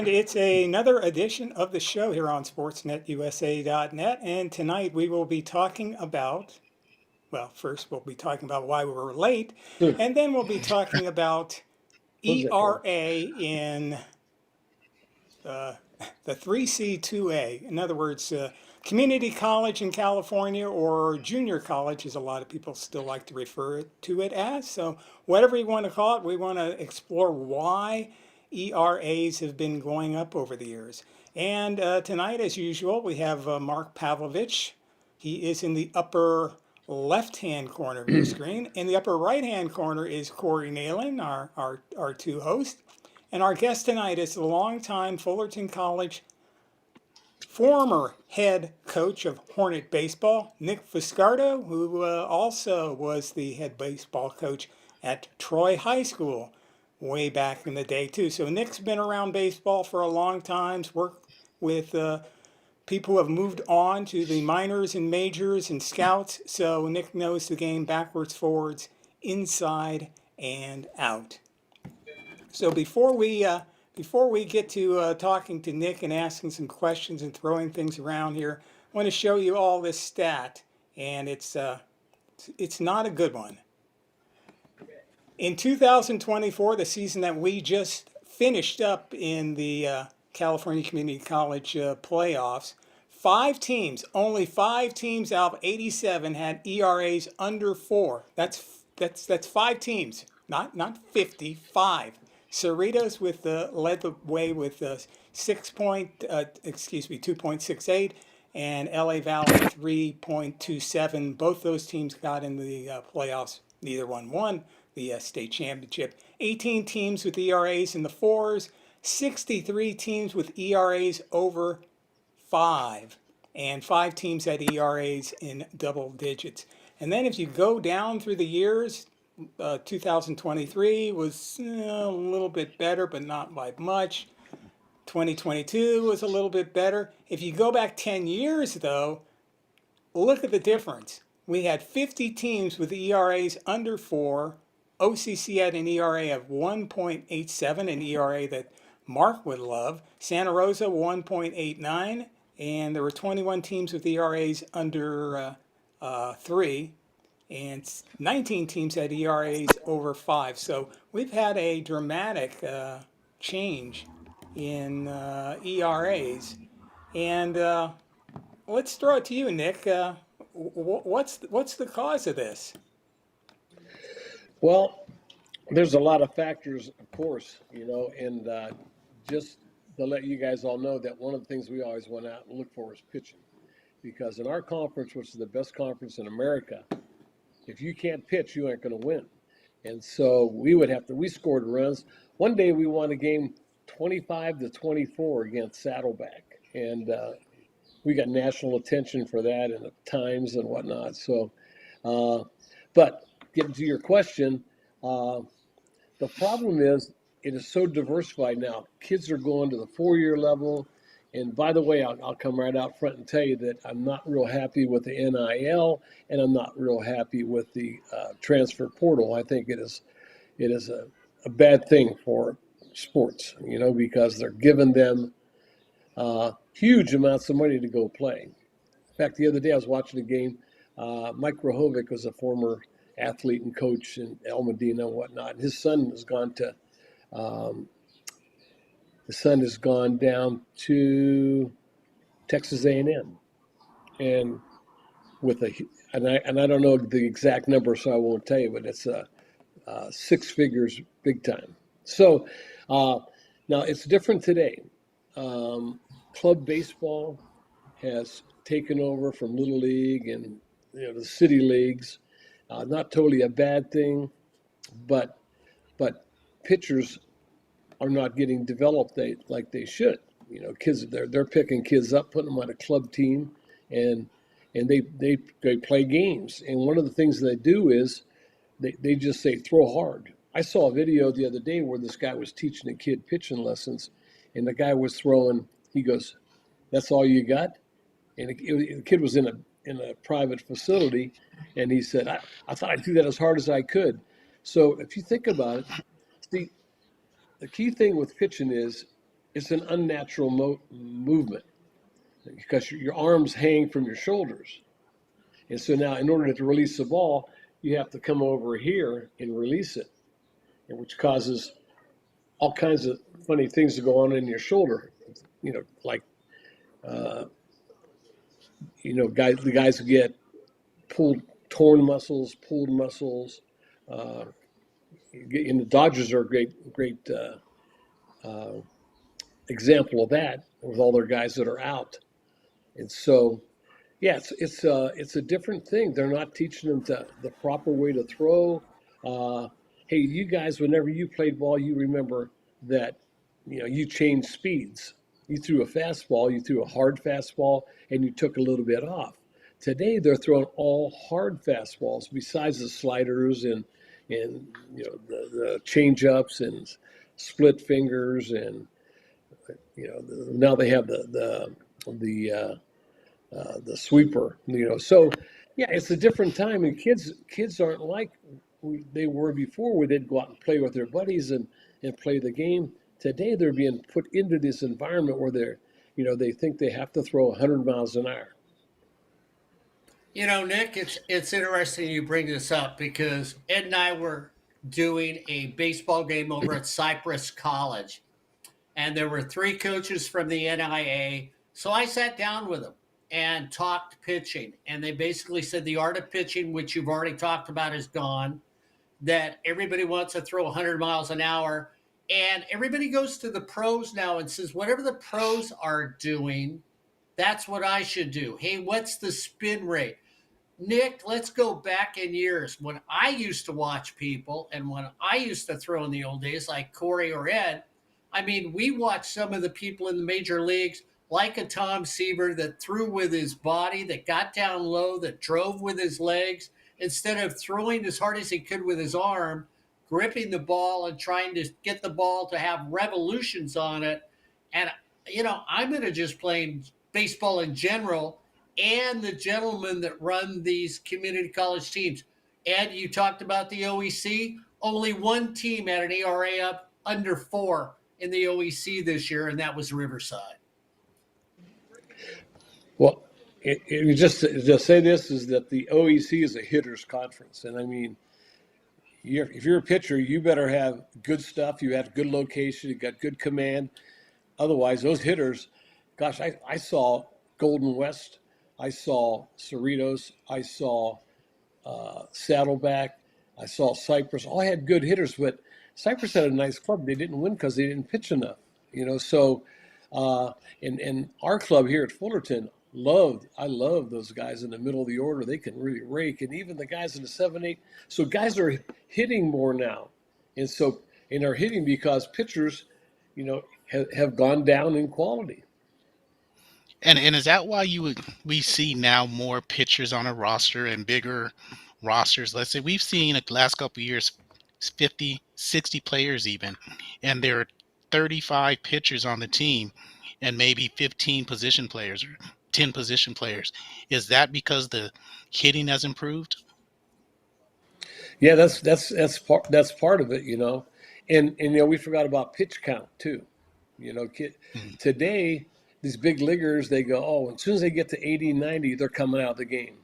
it's another edition of the show here on sportsnetusa.net. And tonight we will be talking about, well, first we'll be talking about why we were late, and then we'll be talking about Who's that from? ERA in uh, the 3C2A. In other words, community college in California, or junior college, as a lot of people still like to refer to it as. So, whatever you want to call it, we want to explore why ERAs have been going up over the years. And tonight, as usual, we have Mark Pavlovich. He is in the upper left-hand corner of your screen. In the upper right-hand corner is Corey Nalen, our two hosts. And our guest tonight is the longtime Fullerton College former head coach of Hornet baseball, Nick Fuscardo, who also was the head baseball coach at Troy High School way back in the day, too. So Nick's been around baseball for a long time, worked with people who have moved on to the minors and majors and scouts. So Nick knows the game backwards, forwards, inside, and out. So before we get to talking to Nick and asking some questions and throwing things around here, I want to show you all this stat, and it's not a good one. In 2024, the season that we just finished up in the California Community College playoffs, only five teams out of 87 had ERAs under 4. That's 5 teams, not 55. Cerritos led the way with 2.68, and LA Valley 3.27. Both those teams got in the playoffs. Neither one won the state championship. 18 teams with ERAs in the fours, 63 teams with ERAs over 5, and 5 teams had ERAs in double digits. And then if you go down through the years, 2023 was a little bit better, but not by much. 2022 was a little bit better. If you go back 10 years, though, look at the difference. We had 50 teams with ERAs under 4. OCC had an ERA of 1.87, an ERA that Mark would love. Santa Rosa 1.89, and there were 21 teams with ERAs under 3. And 19 teams had ERAs over 5. So we've had a dramatic change in ERAs. And let's throw it to you, Nick. What's the cause of this? Well, there's a lot of factors, of course, and just to let you guys all know that one of the things we always went out and look for is pitching. Because in our conference, which is the best conference in America, if you can't pitch, you aren't going to win. And so we scored runs. One day we won a game 25-24 against Saddleback. And we got national attention for that and the Times and whatnot. So, but getting to your question, the problem is it is so diversified now. Kids are going to the 4-year level. And by the way, I'll come right out front and tell you that I'm not real happy with the NIL, and I'm not real happy with the transfer portal. I think it is a bad thing for sports, because they're giving them huge amounts of money to go play. In fact, the other day I was watching a game. Mike Rahovic was a former athlete and coach in El Medina and whatnot. And his son has gone to down to Texas A&M, and I don't know the exact number, so I won't tell you, but it's 6 figures, big time. So now it's different today. Club baseball has taken over from Little League and the city leagues. Not totally a bad thing, but pitchers are not getting developed like they should. Kids they're picking kids up, putting them on a club team, and they play games. And one of the things they do is they just say throw hard. I saw a video the other day where this guy was teaching a kid pitching lessons, and the guy was throwing. He goes, "That's all you got?" And the kid was in a private facility, and he said, I thought I threw that as hard as I could. So if you think about it, the key thing with pitching is it's an unnatural movement because your arms hang from your shoulders. And so now, in order to release the ball, you have to come over here and release it, which causes all kinds of funny things to go on in your shoulder. Like uh, the guys get pulled, torn muscles, pulled muscles. Uh, and the Dodgers are a great example of that with all their guys that are out. And so, yeah, it's a different thing. They're not teaching them the proper way to throw. Hey, you guys, whenever you played ball, you remember that you changed speeds. You threw a fastball, you threw a hard fastball, and you took a little bit off. Today, they're throwing all hard fastballs besides the sliders and the change ups and split fingers, and now they have the sweeper. So yeah, it's a different time, and kids aren't like they were before, where they'd go out and play with their buddies and play the game. Today, they're being put into this environment where they think they have to throw 100 miles an hour. Nick, it's interesting you bring this up because Ed and I were doing a baseball game over at Cypress College, and there were three coaches from the NIA. So I sat down with them and talked pitching, and they basically said the art of pitching, which you've already talked about, is gone. That everybody wants to throw 100 miles an hour, and everybody goes to the pros now and says whatever the pros are doing, that's what I should do. Hey, what's the spin rate? Nick, let's go back in years when I used to watch people and when I used to throw in the old days, like Corey or Ed. I mean, we watched some of the people in the major leagues, like a Tom Seaver, that threw with his body, that got down low, that drove with his legs, instead of throwing as hard as he could with his arm, gripping the ball and trying to get the ball to have revolutions on it. And, I'm going to just playing baseball in general and the gentlemen that run these community college teams. Ed, you talked about the OEC. Only one team had an ERA up under 4 in the OEC this year, and that was Riverside. Well, just to say this is that the OEC is a hitters conference, and I mean, if you're a pitcher, you better have good stuff. You have good location. You got good command. Otherwise, those hitters, gosh, I saw Golden West, I saw Cerritos, I saw Saddleback, I saw Cypress. All had good hitters, but Cypress had a nice club. They didn't win because they didn't pitch enough. So and our club here at Fullerton I love those guys in the middle of the order. They can really rake, and even the guys in the 7-8. So guys are hitting more now, and are hitting because pitchers, have gone down in quality. And is that why we see now more pitchers on a roster and bigger rosters? Let's say we've seen the last couple of years 50, 60 players even, and there are 35 pitchers on the team and maybe 15 position players or 10 position players. Is that because the hitting has improved? Yeah, that's part of it, and we forgot about pitch count too. Today these big leaguers, they go, oh, as soon as they get to 80, 90, they're coming out of the game,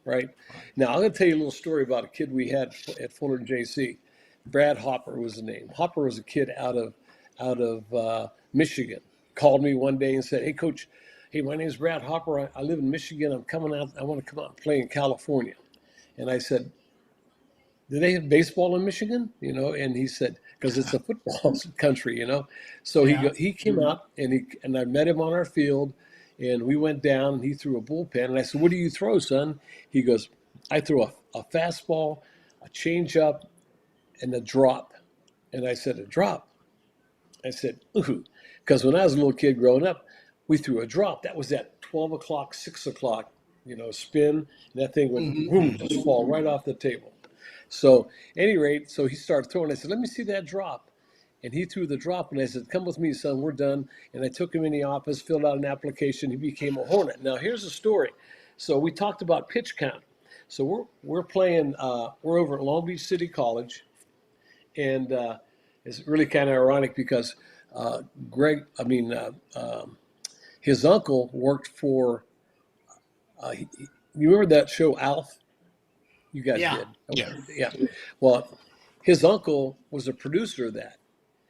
right? Now I'm going to tell you a little story about a kid we had at Fullerton JC. Brad Hopper was the name. Hopper was a kid out of Michigan. Called me one day and said, "Hey, coach, hey, my name's Brad Hopper. I live in Michigan. I'm coming out. I want to come out and play in California." And I said, "Do they have baseball in Michigan?" And he said, "Because it's a football country." So Yeah. he came out and I met him on our field, and we went down and he threw a bullpen. And I said, "What do you throw, son?" He goes, "I throw a fastball, a changeup, and a drop." And I said, "A drop?" I said, "Ooh," because when I was a little kid growing up, we threw a drop. That was at 12 o'clock, 6 o'clock, spin, and that thing would boom, just fall right off the table. So, at any rate, so he started throwing. I said, "Let me see that drop." And he threw the drop, and I said, "Come with me, son, we're done." And I took him in the office, filled out an application. He became a Hornet. Now, here's the story. So we talked about pitch count. So we're playing, we're over at Long Beach City College, and it's really kind of ironic because Greg, I mean, his uncle worked for, you remember that show Alf? You guys Yeah. did. Yeah. Okay. Yeah. Well, his uncle was a producer of that.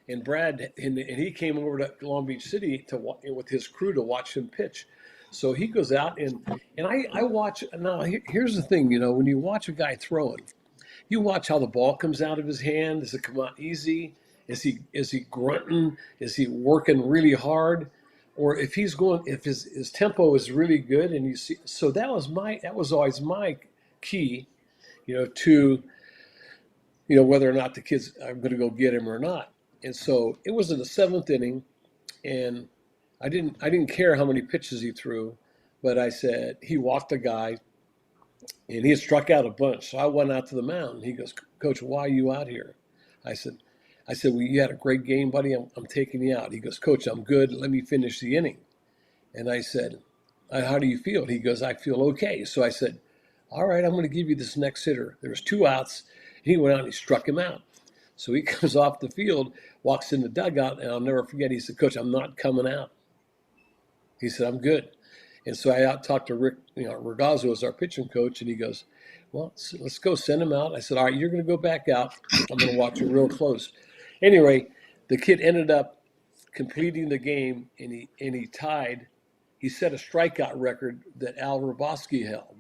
And Brad, and he came over to Long Beach City with his crew to watch him pitch. So he goes out and I watch. Now, here's the thing, when you watch a guy throwing, you watch how the ball comes out of his hand. Does it come out easy? Is he grunting? Is he working really hard? Or if his tempo is really good, and you see, so that was always my key, to whether or not the kids I'm going to go get him or not. And so it was in the seventh inning, and I didn't care how many pitches he threw, but I said he walked the guy, and he had struck out a bunch. So I went out to the mound. He goes, "Coach, why are you out here?" I said, "Well, you had a great game, buddy. I'm taking you out." He goes, "Coach, I'm good. Let me finish the inning." And I said, "How do you feel?" He goes, "I feel okay." So I said, "All right, I'm going to give you this next hitter." There was 2 outs. He went out and he struck him out. So he comes off the field, walks in the dugout, and I'll never forget. He said, "Coach, I'm not coming out." He said, "I'm good." And so I out talked to Rick, Regazzo is our pitching coach, and he goes, "Well, let's go send him out." I said, "All right, you're going to go back out. I'm going to watch you real close." Anyway, the kid ended up completing the game, and he tied. He set a strikeout record that Al Roboski held,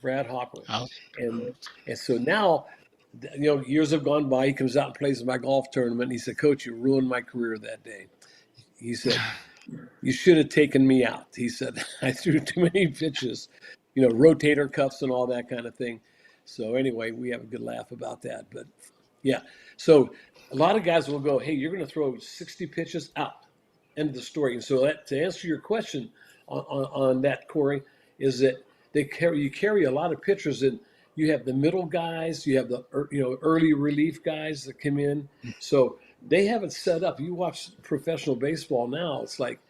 Brad Hopper, Oh, and so now, years have gone by. He comes out and plays in my golf tournament. And he said, "Coach, you ruined my career that day." He said, "You should have taken me out." He said, "I threw too many pitches, rotator cuffs and all that kind of thing." So anyway, we have a good laugh about that. But yeah, so a lot of guys will go, "Hey, you're going to throw 60 pitches out." End of the story. And so to answer your question on that, Corey, is that you carry a lot of pitchers, and you have the middle guys, you have the early relief guys that come in. So they have it set up. You watch professional baseball now, it's like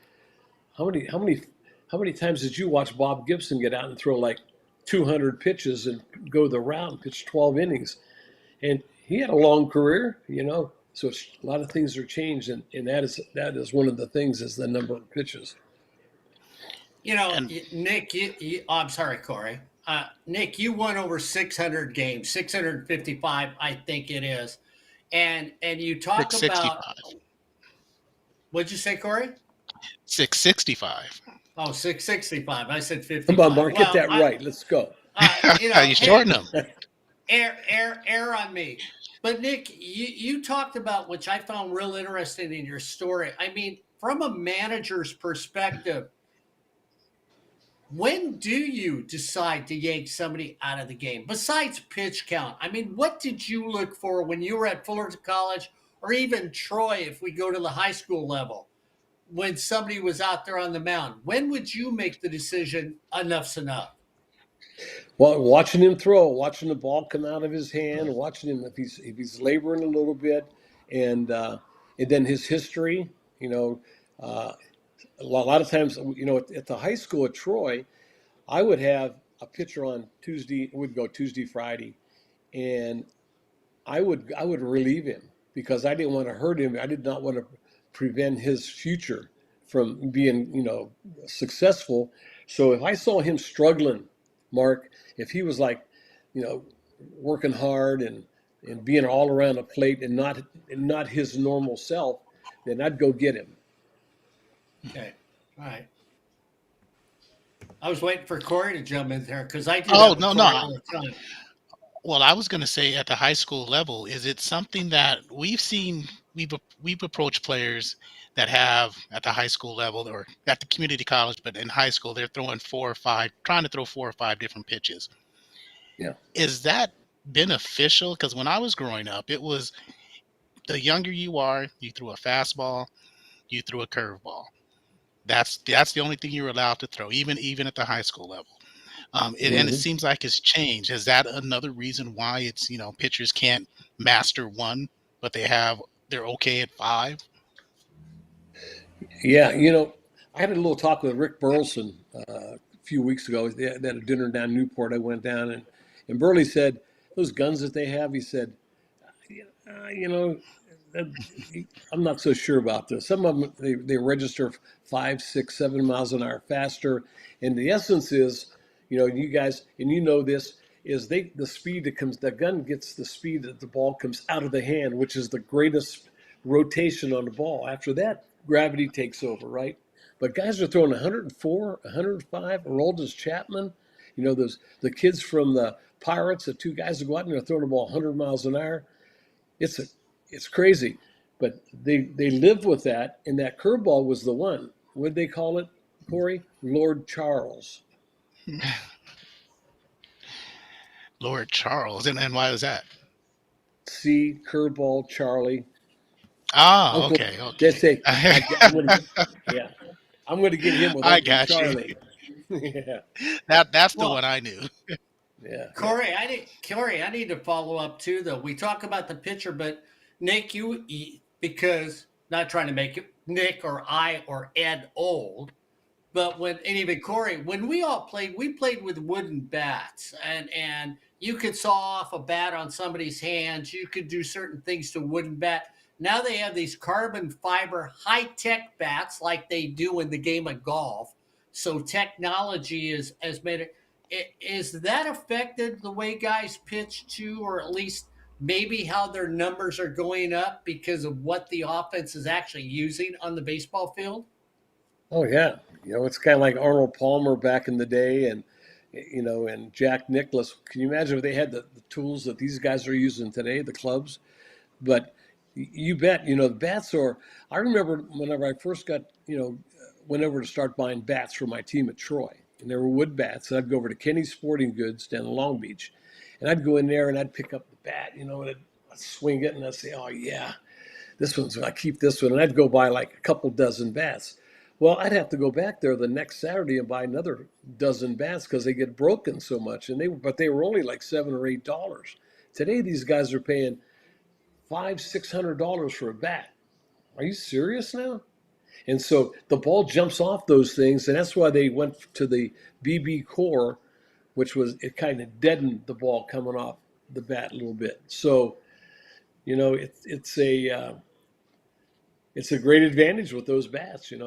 how many times did you watch Bob Gibson get out and throw like 200 pitches and go the route and pitch 12 innings? And he had a long career, So a lot of things are changed, and that is one of the things is the number of pitches. and Nick, I'm sorry, Corey. Nick, you won over 600 games, 655, I think it is. And you talk about, 665. what'd you say, Corey? 665. Oh, 665. I said Come on, 55. Mark, get Well, that right. Let's go. You hey, shorten them. air on me. But Nick, you talked about, which I found real interesting in your story. I mean, from a manager's perspective, when do you decide to yank somebody out of the game besides pitch count? I mean, what did you look for when you were at Fullerton College, or even Troy, if we go to the high school level, when somebody was out there on the mound? When would you make the decision, enough's enough? Well, watching him throw, watching the ball come out of his hand, watching him if he's laboring a little bit, and then his history. Uh, a lot of times, at the high school at Troy, I would have a pitcher on Tuesday. We'd go Tuesday, Friday, and I would relieve him because I didn't want to hurt him. I did not want to prevent his future from being, successful. So if I saw him struggling, Mark, if he was like, you know, working hard and being all around the plate and not his normal self, then I'd go get him. Okay. All right. I was waiting for Corey to jump in there because I do Oh, that with no, Corey no. all the time. Well, I was going to say at the high school level, is it something that we've seen? We've approached players that have at the high school level or at the community college, but in high school they're throwing trying to throw 4 or 5 different pitches. Yeah. Is that beneficial? Because when I was growing up, it was the younger you are, you threw a fastball, you threw a curveball. That's the only thing you were allowed to throw, even at the high school level. And it hmm seems like it's changed. Is that another reason why it's pitchers can't master one, but they're okay at 5? Yeah. I had a little talk with Rick Burleson a few weeks ago. They had a dinner down in Newport. I went down and Burley said, those guns that they have, he said, you know, uh, I'm not so sure about this. Some of them they register 5, 6, 7 miles an hour faster, and the essence is, you guys, and you know this is the speed that comes, the gun gets the speed that the ball comes out of the hand, which is the greatest rotation on the ball. After that, gravity takes over, right? But guys are throwing 104, 105. Aroldis Chapman, the kids from the Pirates, the two guys that go out and they're throwing the ball 100 miles an hour. It's a, it's crazy, but they live with that, and that curveball was the one. What did they call it, Corey? Lord Charles. Lord Charles, and why was that? C curveball Charlie. Ah, Uncle. okay, They okay. say I'm gonna, yeah, I'm gonna get him with I Uncle got you. Charlie. Yeah, That's the Well, one I knew. yeah, yeah. Corey, I need to follow up too. Though we talk about the pitcher, but Nick, because not trying to make it Nick or I or Ed old, but and even Corey, when we played with wooden bats, and you could saw off a bat on somebody's hands. You could do certain things to a wooden bat. Now they have these carbon fiber high tech bats like they do in the game of golf. So technology has made it. Is that affected the way guys pitch too, or at least maybe how their numbers are going up because of what the offense is actually using on the baseball field? Oh yeah, it's kind of like Arnold Palmer back in the day, and Jack Nicklaus. Can you imagine if they had the tools that these guys are using today, the clubs? But you bet, the bats are. I remember whenever I first went over to start buying bats for my team at Troy, and there were wood bats. And I'd go over to Kenny's Sporting Goods down in Long Beach, and I'd go in there and I'd pick up the bat, and I'd swing it, and I'd say, "Oh yeah, I keep this one," and I'd go buy like a couple dozen bats. Well, I'd have to go back there the next Saturday and buy another dozen bats because they get broken so much, but they were only like $7 or $8. Today, these guys are paying $500, $600 for a bat. Are you serious now? And so the ball jumps off those things, and that's why they went to the BB core, which was it kind of deadened the ball coming off the bat a little bit. So it's a great advantage with those bats, and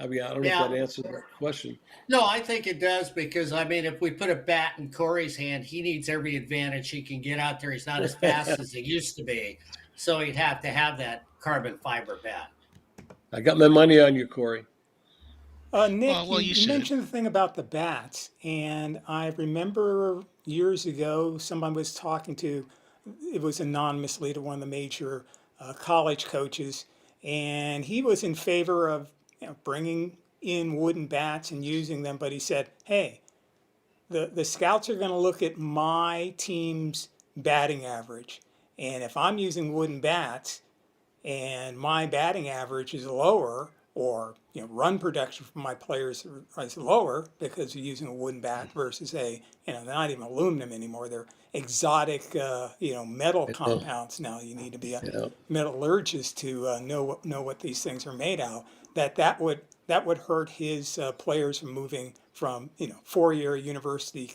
I mean I don't know if Yeah. that answered that question. No, I think it does because I mean, if we put a bat in Corey's hand, he needs every advantage he can get out there. He's not as fast as he used to be, so he'd have to have that carbon fiber bat. I got my money on you, Corey. Nick, Well, you, you you should. mentioned the thing about the bats, and I remember years ago someone was talking to, it was anonymously to one of the major college coaches, and he was in favor of bringing in wooden bats and using them, but he said, hey, the scouts are going to look at my team's batting average, and if I'm using wooden bats, and my batting average is lower, or run production from my players is lower because you're using a wooden bat versus they're not even aluminum anymore, they're exotic metal Yeah, compounds now. You need to be a yeah. metallurgist to know what these things are made out. That would hurt his players from moving from 4-year university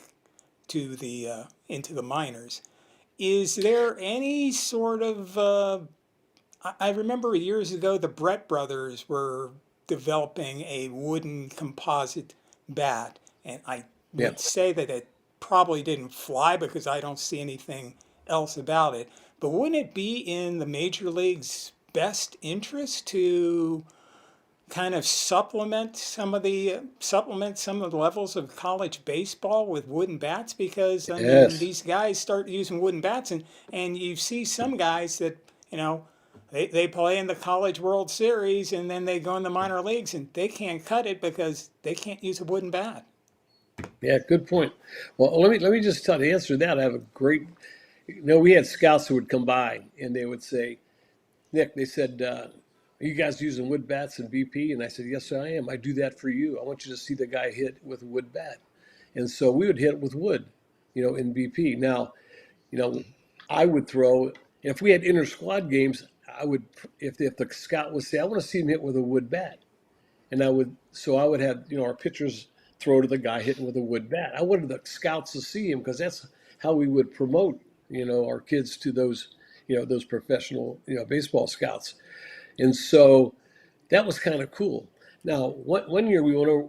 to the into the minors. Is there any sort of I remember years ago the Brett brothers were developing a wooden composite bat, and I Yeah. would say that it probably didn't fly because I don't see anything else about it. But wouldn't it be in the major league's best interest to kind of supplement some of the levels of college baseball with wooden bats? Because I mean, Yes. these guys start using wooden bats, and you see some guys that they play in the college World Series, and then they go in the minor leagues and they can't cut it because they can't use a wooden bat. Yeah, good point. Well, let me just tell you, to answer that, I have a great. We had scouts who would come by and they would say, Nick, they said, are you guys using wood bats in BP? And I said, yes, I am. I do that for you. I want you to see the guy hit with a wood bat. And so we would hit with wood, in BP. Now, you know, I would throw, if we had inter squad games, I would, if the scout would say, I want to see him hit with a wood bat. And I would have, our pitchers throw to the guy hitting with a wood bat. I wanted the scouts to see him because that's how we would promote, our kids to those, those professional, baseball scouts. And so that was kind of cool. Now, one year we went over,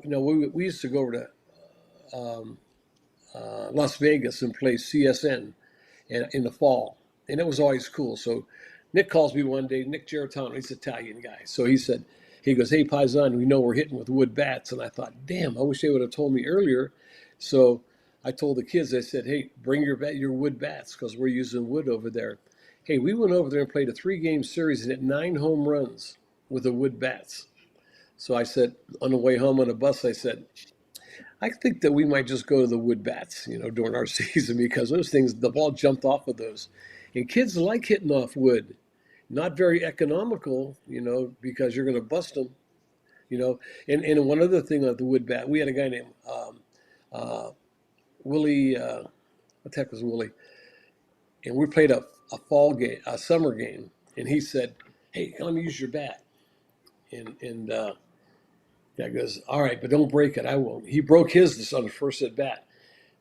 we used to go over to Las Vegas and play CSN in the fall, and it was always cool. So Nick calls me one day, Nick Geritano, he's an Italian guy. So he goes, hey, Paisan, we know we're hitting with wood bats. And I thought, damn, I wish they would have told me earlier. So I told the kids, I said, hey, bring your wood bats because we're using wood over there. Hey, we went over there and played a 3-game series and hit 9 home runs with the wood bats. So I said, on the way home on the bus, I said, I think that we might just go to the wood bats, during our season because those things, the ball jumped off of those. And kids like hitting off wood. Not very economical, because you're going to bust them, And one other thing on the wood bat, we had a guy named Willie, what the heck was Willie? And we played a fall game, a summer game. And he said, hey, let me use your bat. And guy goes, all right, but don't break it. I won't. He broke his on the first at bat.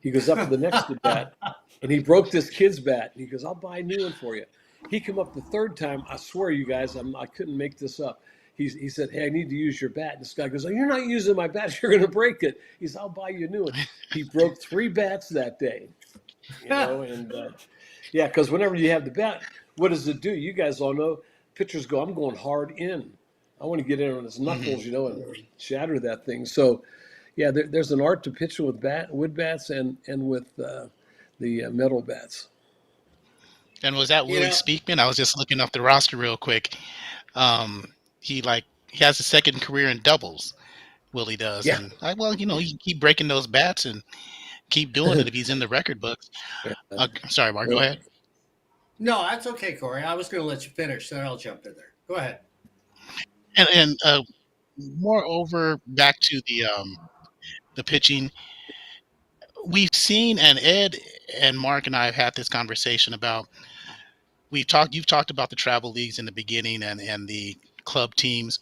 He goes up to the next at bat, and he broke this kid's bat. And he goes, I'll buy a new one for you. He came up the third time. I swear, you guys, I couldn't make this up. He said, hey, I need to use your bat. And this guy goes, oh, you're not using my bat. You're going to break it. He said, I'll buy you a new one. He broke 3 bats that day. And yeah, because whenever you have the bat, what does it do? You guys all know, pitchers go, I'm going hard in. I want to get in on his knuckles, and shatter that thing. So, yeah, there's an art to pitching with wood bats and with the metal bats. And was that Willie Speakman? I was just looking up the roster real quick. He has a second career in doubles. Willie does. Yeah. And you keep breaking those bats and keep doing it if he's in the record books. Sorry, Mark, go ahead. No, that's okay, Corey. I was going to let you finish, then I'll jump in there. Go ahead. And moreover, back to the pitching, we've seen, and Ed and Mark and I have had this conversation about. You've talked about the travel leagues in the beginning and the club teams.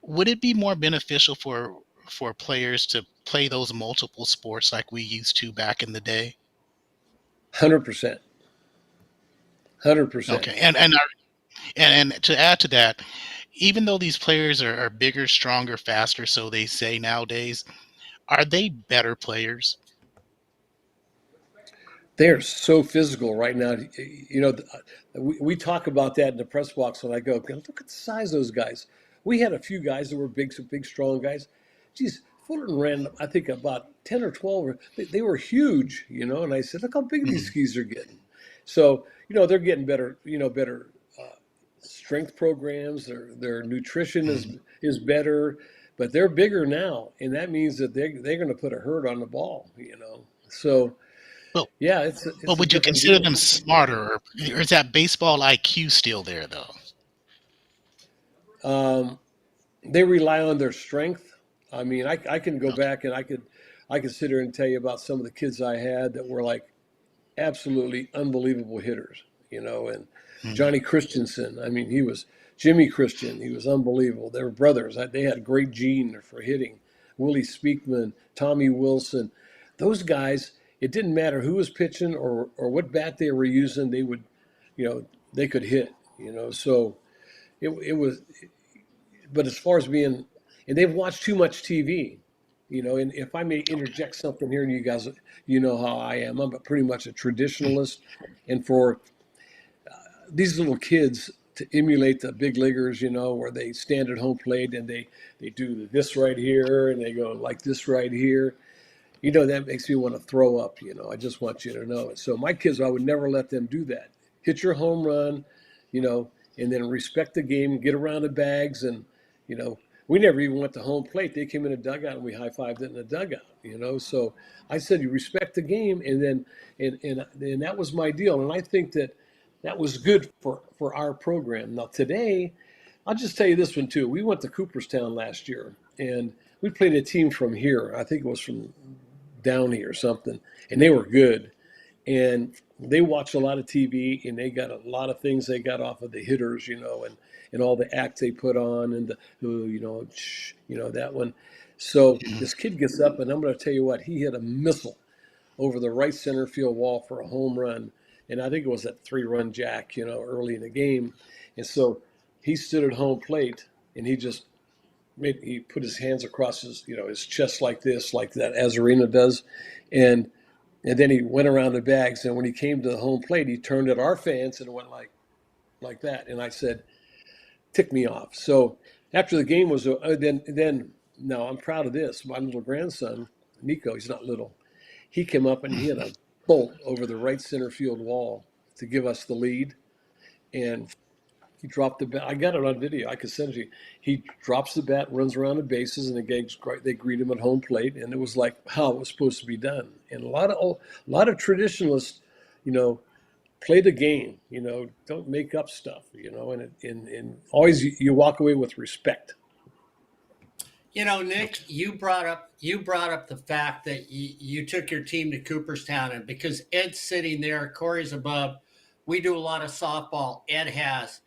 Would it be more beneficial for players to play those multiple sports like we used to back in the day? 100%. 100%. Okay, and to add to that, even though these players are bigger, stronger, faster, so they say nowadays, are they better players? They're so physical right now. We talk about that in the press box when I go, look at the size of those guys. We had a few guys that were big, strong guys. Geez, Fullerton ran, I think, about 10 or 12. They were huge, and I said, look how big these skis are getting. So, they're getting better, better strength programs. Their nutrition is better, but they're bigger now. And that means that they're going to put a hurt on the ball, So, yeah, it's but would you consider them smarter, or is that baseball IQ still there, though? They rely on their strength. I mean, I can go back and I could sit here and tell you about some of the kids I had that were like absolutely unbelievable hitters, and Johnny Christensen. I mean, he was Jimmy Christian. He was unbelievable. They were brothers. They had a great gene for hitting. Willie Speakman, Tommy Wilson, those guys. It didn't matter who was pitching or what bat they were using. They would, they could hit. So it was. But as far as being, and they've watched too much TV, and if I may interject something here, and you guys, how I am. I'm pretty much a traditionalist, and for these little kids to emulate the big leaguers, where they stand at home plate and they do this right here and they go like this right here. That makes me want to throw up, I just want you to know it. So my kids, I would never let them do that. Hit your home run, and then respect the game, get around the bags. And, we never even went to home plate. They came in a dugout and we high-fived it in the dugout, So I said, you respect the game. And then, and that was my deal. And I think that was good for our program. Now today, I'll just tell you this one too. We went to Cooperstown last year and we played a team from here. I think it was from Downey or something, and they were good. And they watch a lot of TV, and they got a lot of things they got off of the hitters, and all the acts they put on, and that one. So this kid gets up, and I'm going to tell you what, he hit a missile over the right center field wall for a home run. and I think it was that 3-run jack, early in the game. And so he stood at home plate, and he put his hands across his chest like this, like that Azarina does, and then he went around the bags. And when he came to the home plate, he turned at our fans and went like that. And I said, ticked me off. So after the game was then now I'm proud of this. My little grandson, Nico, he's not little. He came up and he hit a bolt over the right center field wall to give us the lead. And he dropped the bat. I got it on video. I could send it to you. He drops the bat, runs around the bases, and they greet him at home plate. And it was like how it was supposed to be done. And a lot of traditionalists, play the game. Don't make up stuff. And always you walk away with respect. Nick, you brought up the fact that you took your team to Cooperstown, and because Ed's sitting there, Corey's above. We do a lot of softball. Ed has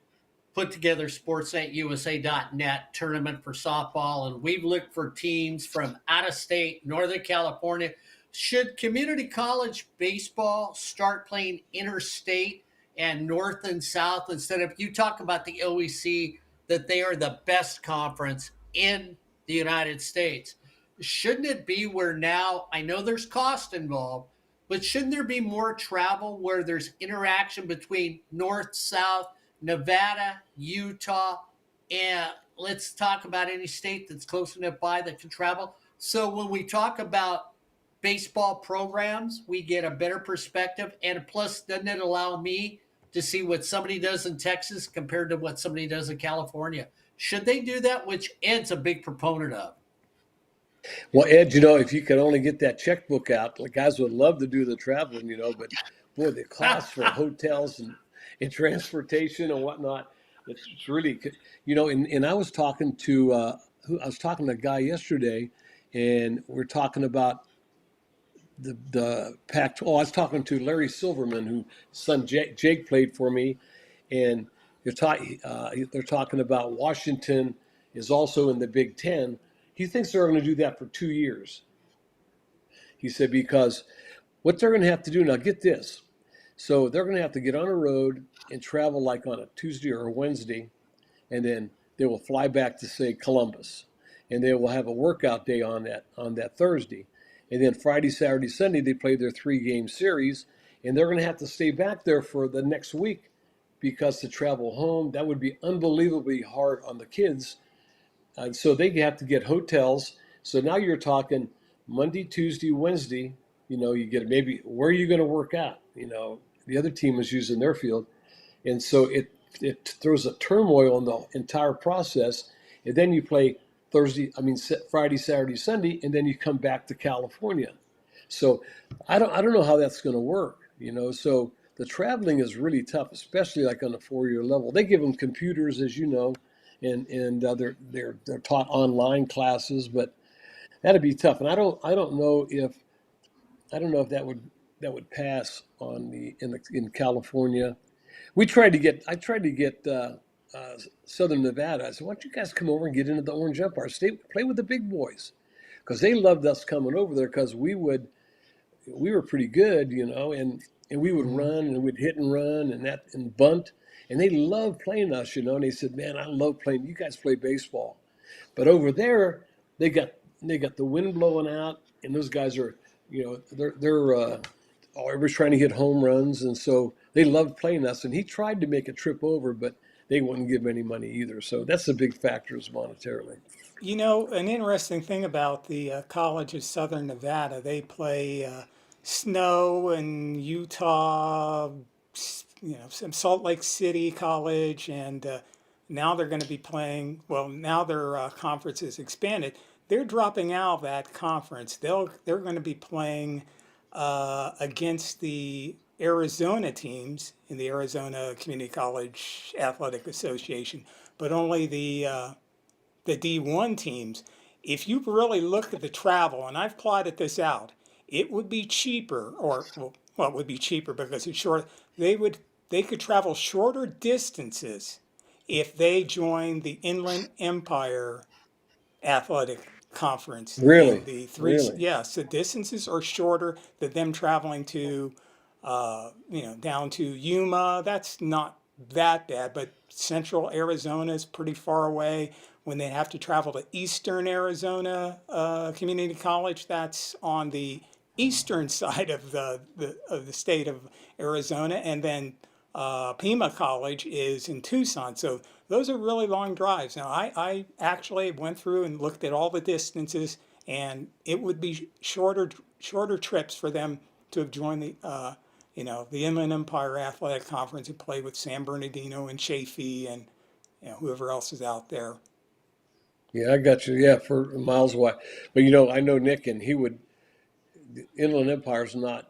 put together sportsnetusa.net tournament for softball, and we've looked for teams from out of state, Northern California. Should community college baseball start playing interstate and north and south instead of, you talk about the OEC, that they are the best conference in the United States? Shouldn't it be where now, I know there's cost involved, but shouldn't there be more travel where there's interaction between north, south, Nevada, Utah, and let's talk about any state that's close enough by that can travel? So when we talk about baseball programs, we get a better perspective. And plus, doesn't it allow me to see what somebody does in Texas compared to what somebody does in California? Should they do that? Which Ed's a big proponent of. Well, Ed, if you could only get that checkbook out, the guys would love to do the traveling, but boy, the cost for hotels and transportation and whatnot, it's really, and I was talking to a guy yesterday, and we're talking about the Pac. Oh, I was talking to Larry Silverman, whose son Jake played for me, and they're talking about Washington is also in the Big Ten. He thinks they're going to do that for 2 years. He said, because what they're going to have to do, now get this. So they're going to have to get on a road and travel like on a Tuesday or a Wednesday, and then they will fly back to, say, Columbus. And they will have a workout day on that Thursday. And then Friday, Saturday, Sunday, they play their 3-game series, and they're going to have to stay back there for the next week because to travel home, that would be unbelievably hard on the kids. And so they have to get hotels. So now you're talking Monday, Tuesday, Wednesday. You get maybe where are you going to work out? The other team is using their field, and so it throws a turmoil in the entire process. And then you play Friday, Saturday, Sunday, and then you come back to California. So I don't know how that's going to work. So the traveling is really tough, especially like on the 4-year level. They give them computers, as you know. And they're taught online classes, but that'd be tough. And I don't know if that would pass in California. I tried to get Southern Nevada. I said, why don't you guys come over and get into the Orange Empire State, play with the big boys, because they loved us coming over there because we were pretty good, and we would run and we'd hit and run and bunt. And they loved playing us, and they said, man, I love playing. You guys play baseball. But over there, they got the wind blowing out, and those guys are, everybody's trying to hit home runs. And so they loved playing us. And he tried to make a trip over, but they wouldn't give him any money either. So that's a big factor is monetarily. An interesting thing about the College of Southern Nevada, they play Snow and Utah, some Salt Lake City College, and now they're going to be playing. Well, now their conference is expanded. They're dropping out of that conference. They're going to be playing against the Arizona teams in the Arizona Community College Athletic Association, but only the D1 teams. If you really look at the travel, and I've plotted this out, it would be cheaper, it would be cheaper because it's short. They could travel shorter distances if they joined the Inland Empire Athletic Conference. Really? And the three, Really? yes, the distances are shorter than them traveling to down to Yuma. That's not that bad, but central Arizona is pretty far away. When they have to travel to eastern Arizona Community College, that's on the eastern side of the state of Arizona, and then Pima College is in Tucson. So those are really long drives. Now, I actually went through and looked at all the distances, and it would be shorter trips for them to have joined the Inland Empire Athletic Conference and play with San Bernardino and Chaffee and whoever else is out there. Yeah, I got you. Yeah, for miles away. But I know Nick, and Inland Empire's not.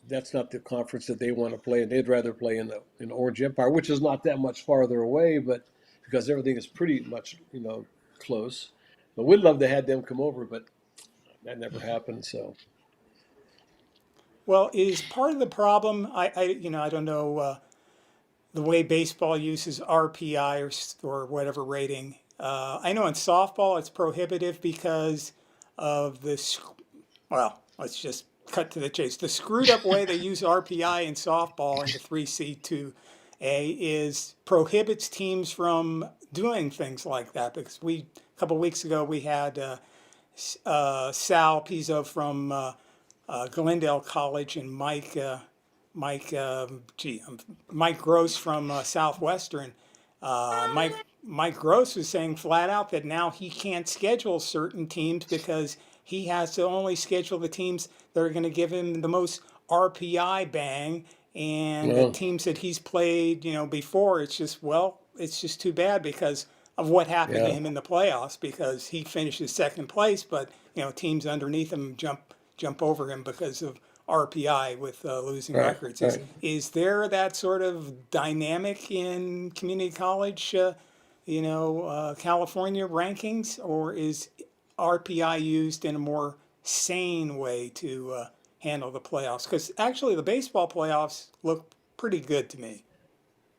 That's not the conference that they want to play in. They'd rather play in Orange Empire, which is not that much farther away, but because everything is pretty much close. But we'd love to have them come over, but that never happened. So Well, is part of the problem? I don't know the way baseball uses RPI or whatever rating. I know in softball it's prohibitive because of this. Well, let's just cut to the chase. The screwed up way they use RPI in softball in the 3C2A is prohibits teams from doing things like that. Because a couple of weeks ago we had Sal Pizzo from Glendale College and Mike, Mike Gross from Southwestern. Mike Gross was saying flat out that now he can't schedule certain teams because he has to only schedule the teams that are going to give him the most RPI bang, and the well, teams that he's played, before, it's just too bad because of what happened to yeah, him in the playoffs because he finishes second place, but teams underneath him jump over him because of RPI with losing right, records. Is right. is there that sort of dynamic in community college, California rankings, or is RPI used in a more sane way to handle the playoffs? Because actually, the baseball playoffs look pretty good to me.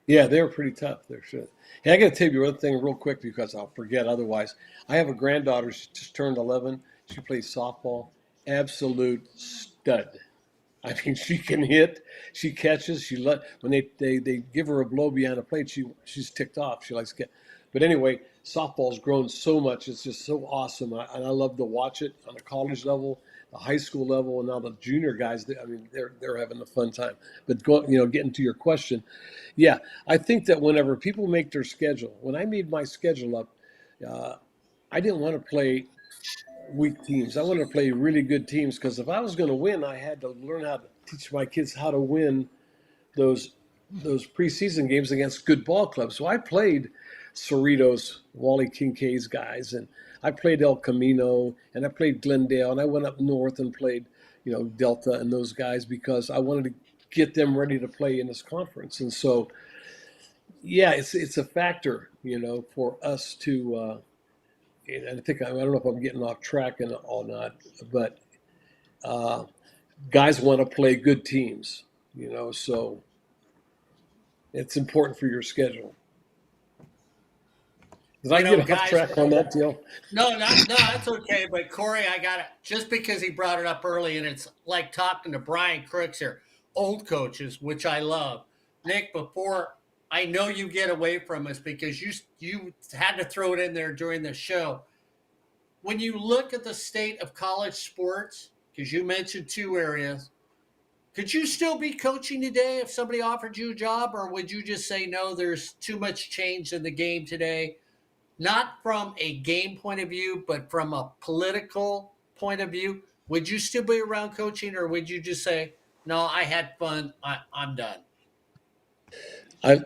Yeah, they were pretty tough. They're shit. Hey, I got to tell you one thing real quick because I'll forget otherwise. I have a granddaughter. She just turned 11. She plays softball. Absolute stud. I mean, she can hit. She catches. When they give her a blow behind the plate, she's ticked off. She likes to get. But anyway, softball's grown so much. It's just so awesome, and I love to watch it on the college level, the high school level, and now the junior guys. I mean, they're having a fun time. But getting to your question, yeah, I think that whenever people make their schedule, when I made my schedule up, uh, I didn't want to play weak teams. I wanted to play really good teams because if I was going to win, I had to learn how to teach my kids how to win those those preseason games against good ball clubs. So I played Cerritos, Wally Kincaid's guys, and I played El Camino, and I played Glendale, and I went up north and played, Delta and those guys because I wanted to get them ready to play in this conference. And so, yeah, it's a factor, for us to. And I don't know if I'm getting off track and all not, but uh, guys want to play good teams, so it's important for your schedule. Did I get off Guys, track on that deal? no, no, that's okay. But Corey, I got it just because he brought it up early, and it's like talking to Brian Crooks here, old coaches, which I love. Nick, before I know you get away from us because you had to throw it in there during the show. When you look at the state of college sports, because you mentioned two areas, could you still be coaching today if somebody offered you a job, or would you just say no? There's too much change in the game today, not from a game point of view, but from a political point of view. Would you still be around coaching, or would you just say, no, I had fun, I'm done?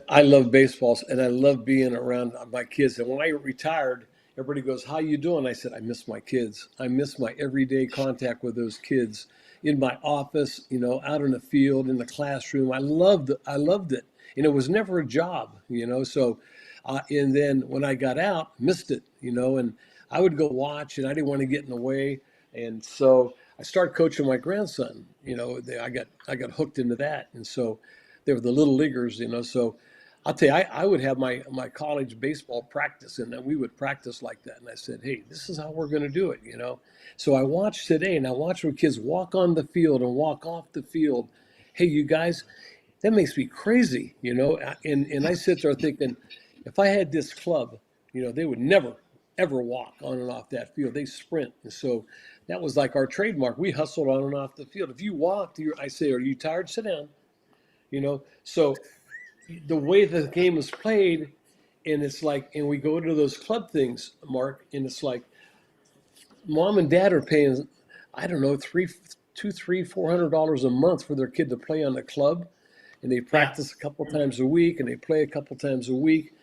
I love baseballs and I love being around my kids. And when I retired, everybody goes, "How you doing?" I said, "I miss my kids. I miss my everyday contact with those kids in my office, out in the field, in the classroom. I loved it, and it was never a job, So, and then when I got out, missed it, and I would go watch, and I didn't want to get in the way, and so I started coaching my grandson. I got hooked into that, and so they were the little leaguers, So I'll tell you, I would have my college baseball practice, and then we would practice like that. And I said, "Hey, this is how we're going to do it." So I watched today, and I watched when kids walk on the field and walk off the field, hey, you guys, that makes me crazy, you know. And I sit there thinking, if I had this club, you know, they would never ever walk on and off that field. They sprint, and so that was like our trademark. We hustled on and off the field. If you walked, I say, "Are you tired? Sit down." You know. So the way the game is played, and it's like, and we go to those club things, Mark, and it's like, mom and dad are paying, I don't know, $400 a month for their kid to play on the club, and they Yeah. practice a couple times a week, and they play a couple times a week,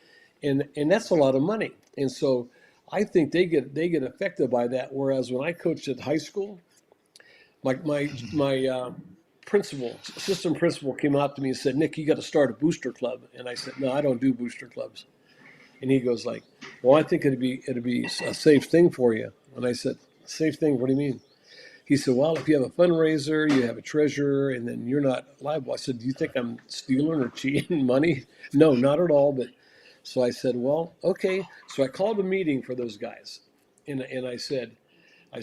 and that's a lot of money. And so I think they get affected by that. Whereas when I coached at high school, my assistant principal came out to me and said, "Nick, you got to start a booster club." And I said, "No, I don't do booster clubs." And he goes like, "Well, I think it'd be a safe thing for you." And I said, "Safe thing? What do you mean?" He said, "Well, if you have a fundraiser, you have a treasurer, and then you're not liable." I said, "Do you think I'm stealing or cheating money?" No, not at all. But so I said, "Well, okay." So I called a meeting for those guys, and I said, I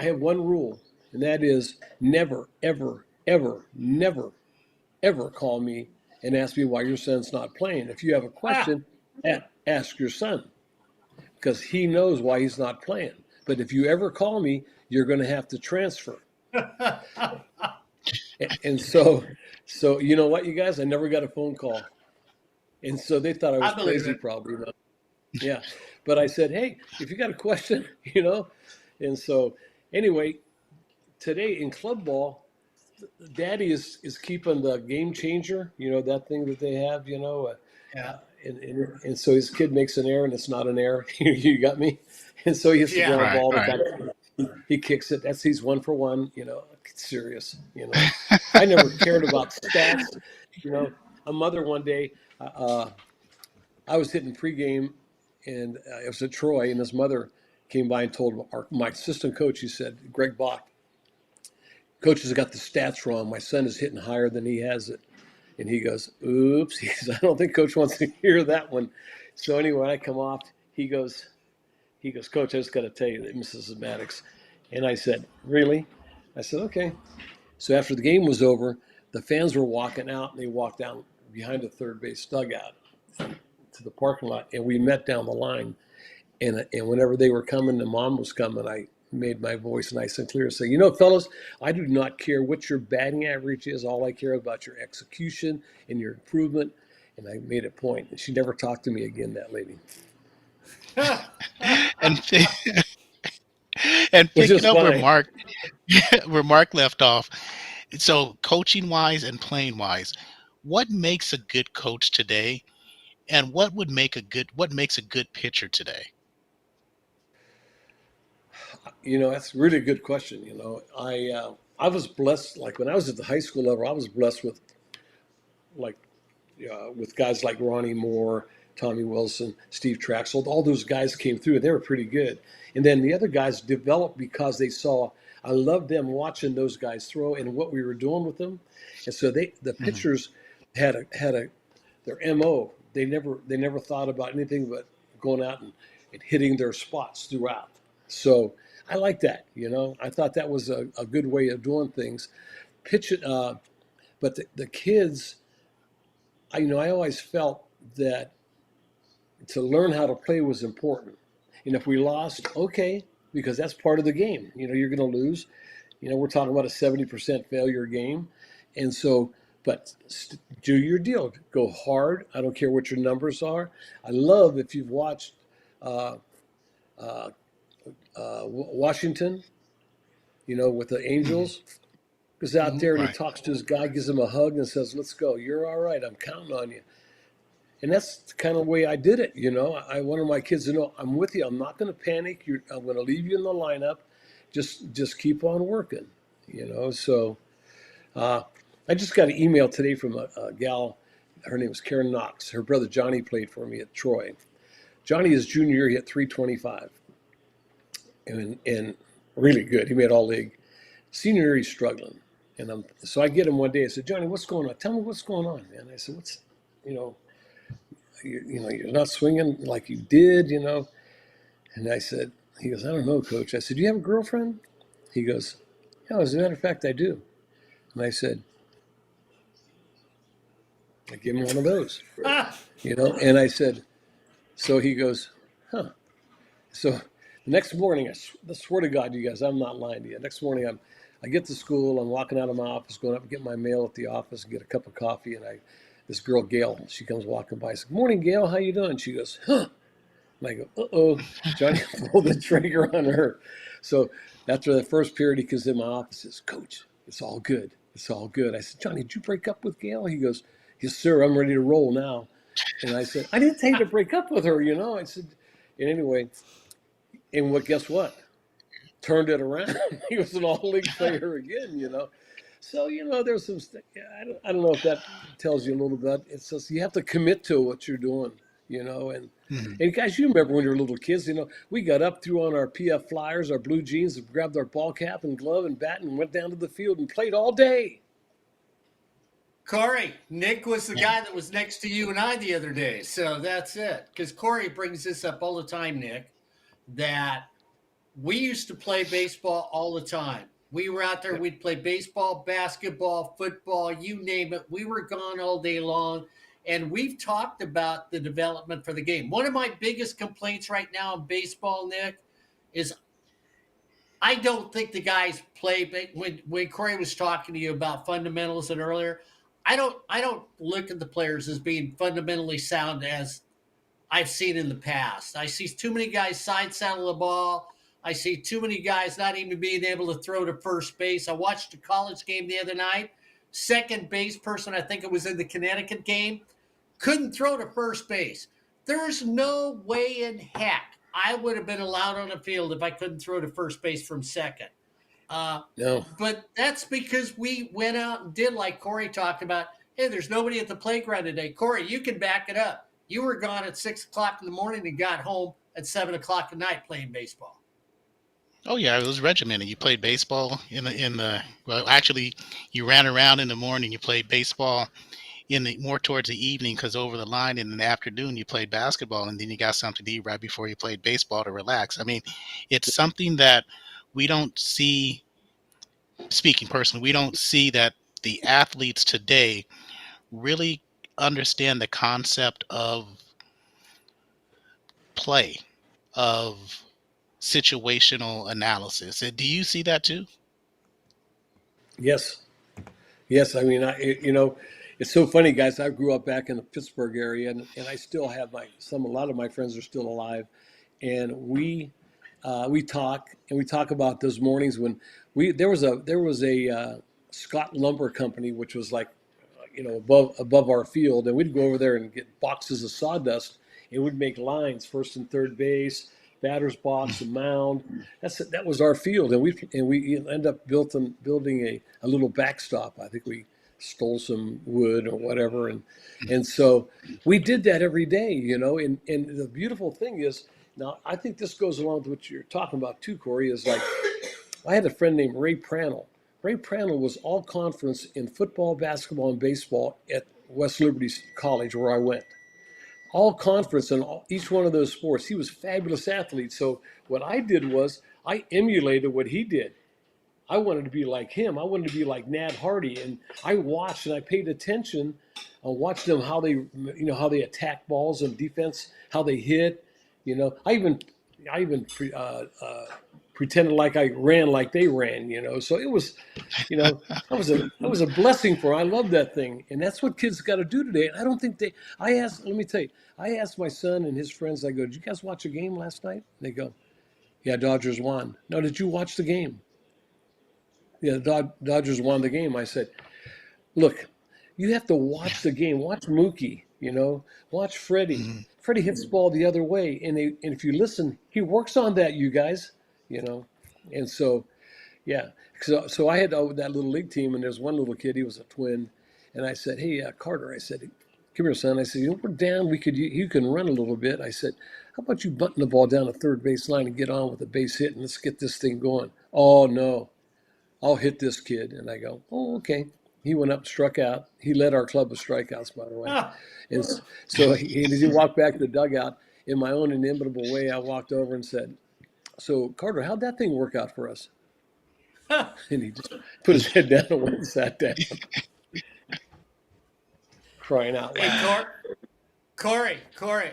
have one rule, and that is never, ever, ever, never, ever call me and ask me why your son's not playing. If you have a Ah. question, ask your son, because he knows why he's not playing. But if you ever call me, you're going to have to transfer. And so you know what, you guys, I never got a phone call, and so they thought I I was believe crazy, it. probably. Yeah, but I said, hey, if you got a question, and so anyway, today in club ball, Daddy is keeping the game changer, that thing that they have, Yeah. and so his kid makes an error and it's not an error. You got me? And so he hits the Yeah. ground Right, ball. right. He kicks it. He's 1 for 1. Serious. I never cared about stats. You know, a mother one day, uh, I was hitting pregame, and it was at Troy, and his mother came by and told my assistant coach. He said, "Greg Bach, coach has got the stats wrong. My son is hitting higher than he has it." And he goes, "Oops." He says, "I don't think coach wants to hear that one." So anyway, I come off. He goes, "Coach, I just got to tell you that Mrs. Maddox." And I said, "Really?" I said, "Okay." So after the game was over, the fans were walking out, and they walked down behind the third base dugout to the parking lot, and we met down the line. And whenever they were coming, the mom was coming, I made my voice nice and clear, saying, fellas, I do not care what your batting average is. All I care about your execution and your improvement. And I made a point. And she never talked to me again, that lady, And and which picking is up where fine. Mark where Mark left off. So coaching wise and playing wise, what makes a good coach today, and what makes a good pitcher today? That's a really good question. I was blessed, like when I was at the high school level, I was blessed like with guys like Ronnie Moore, Tommy Wilson, Steve Traxel. All those guys came through. They were pretty good. And then the other guys developed because they saw. I loved them watching those guys throw and what we were doing with them. And so the Mhm. pitchers had their MO. They never thought about anything but going out and hitting their spots throughout. So I like that. I thought that was a good way of doing things. Pitch it, but the kids. I always felt that to learn how to play was important. And if we lost, okay, because that's part of the game. You're going to lose. We're talking about a 70% failure game. And so, but do your deal. Go hard. I don't care what your numbers are. I love if you've watched uh, uh, Washington, with the Mhm. Angels, goes out Mhm. there and he Right. talks to his guy, gives him a hug, and says, "Let's go. You're all right. I'm counting on you." And that's the kind of way I did it. I wanted my kids to know, I'm with you. I'm not going to panic. I'm going to leave you in the lineup. Just keep on working. So uh, I just got an email today from a gal. Her name was Karen Knox. Her brother Johnny played for me at Troy. Johnny, his junior year, he hit 325, and really good. He made all league. Senior year, he's struggling. So I get him one day. I said, "Johnny, what's going on? Tell me what's going on, man." I said, "What's, you know, you're not swinging like you did. And he goes, "I don't know, coach." I said, "Do you have a girlfriend?" He goes, "Yeah, as a matter of fact, I do." And I said, I gave him one of those, and I said, so he goes, huh. So the next morning, I swear to God, you guys, I'm not lying to you. Next morning, I get to school. I'm walking out of my office, going up and get my mail at the office and get a cup of coffee. And this girl, Gail, she comes walking by. I said, "Good morning, Gail. How you doing?" She goes, "Huh." And I go, "Uh-oh." Johnny pulled the trigger on her. So after the first period, he comes in my office and says, "Coach, it's all good. It's all good." I said, "Johnny, did you break up with Gail?" He goes, "Yes, sir. I'm ready to roll now." And I said, "I didn't tell you to break up with her, I said, and anyway, guess what? Turned it around. He was an all-league player again. So, there's some, I don't know if that tells you a little bit. It's just you have to commit to what you're doing, and Mhm. and guys, you remember when you were little kids, we got up, threw on our PF flyers, our blue jeans, and grabbed our ball cap and glove and bat and went down to the field and played all day. Corey, Nick was the Yeah. guy that was next to you and I the other day. So that's it. Because Corey brings this up all the time, Nick, that we used to play baseball all the time. We were out there, we'd play baseball, basketball, football, you name it. We were gone all day long. And we've talked about the development for the game. One of my biggest complaints right now in baseball, Nick, is I don't think the guys play. When Corey was talking to you about fundamentals and earlier, I don't look at the players as being fundamentally sound as I've seen in the past. I see too many guys side saddle the ball. I see too many guys not even being able to throw to first base. I watched a college game the other night. Second base person, I think it was in the Connecticut game, couldn't throw to first base. There's no way in heck I would have been allowed on the field if I couldn't throw to first base from second. Uh, No, but that's because we went out and did like Corey talked about. Hey, there's nobody at the playground today. Corey, you can back it up. You were gone at 6 o'clock in the morning and got home at 7 o'clock at night playing baseball. Oh yeah, it was regimented. You played baseball well, actually, you ran around in the morning. You played baseball in the more towards the evening because over the line in the afternoon you played basketball, and then you got something to eat right before you played baseball to relax. I mean, it's something that we don't see. Speaking personally, we don't see that the athletes today really understand the concept of play, of situational analysis. Do you see that too? yes, yes. I mean, it's so funny, guys. I grew up back in the Pittsburgh area, and I still have a lot of my friends are still alive, and we talk about those mornings when there was a Scott Lumber Company, which was like above our field, and we'd go over there and get boxes of sawdust, and we'd make lines first and third base, batter's box, and mound. That was our field, and we end up building a little backstop. I think we stole some wood or whatever, and so we did that every day, and the beautiful thing is, now I think this goes along with what you're talking about too, Corey, is like I had a friend named Ray Prannell. Ray Prannell was all conference in football, basketball, and baseball at West Liberty College, where I went. All conference in each one of those sports. He was a fabulous athlete. So what I did was I emulated what he did. I wanted to be like him. I wanted to be like Nat Hardy, and I watched and I paid attention. I watched them how they attack balls and defense, how they hit. I even pretended like I ran like they ran. So it was, that was a blessing for. I love that thing, and that's what kids got to do today. I don't think they. I asked. Let me tell you. I asked my son and his friends. I go, "Did you guys watch a game last night?" They go, "Yeah, Dodgers won." No, did you watch the game? Yeah, the Dodgers won the game. I said, look, you have to watch the game. Watch Mookie, watch Freddie. Mhm. Freddie hits the ball the other way. And if you listen, he works on that, you guys, you know. And so, yeah. So I had that little league team, and there's one little kid, he was a twin. And I said, hey, Carter, I said, come here, son. I said, we're down. You can run a little bit. I said, how about you button the ball down the third base line and get on with a base hit, and let's get this thing going. Oh, no. I'll hit this kid. And I go, oh, okay. He went up, struck out. He led our club with strikeouts, by the way. And so as he walked back to the dugout, in my own inimitable way, I walked over and said, so, Carter, how'd that thing work out for us? And he just put his head down and went and sat down. crying out Hey, loud. Corey,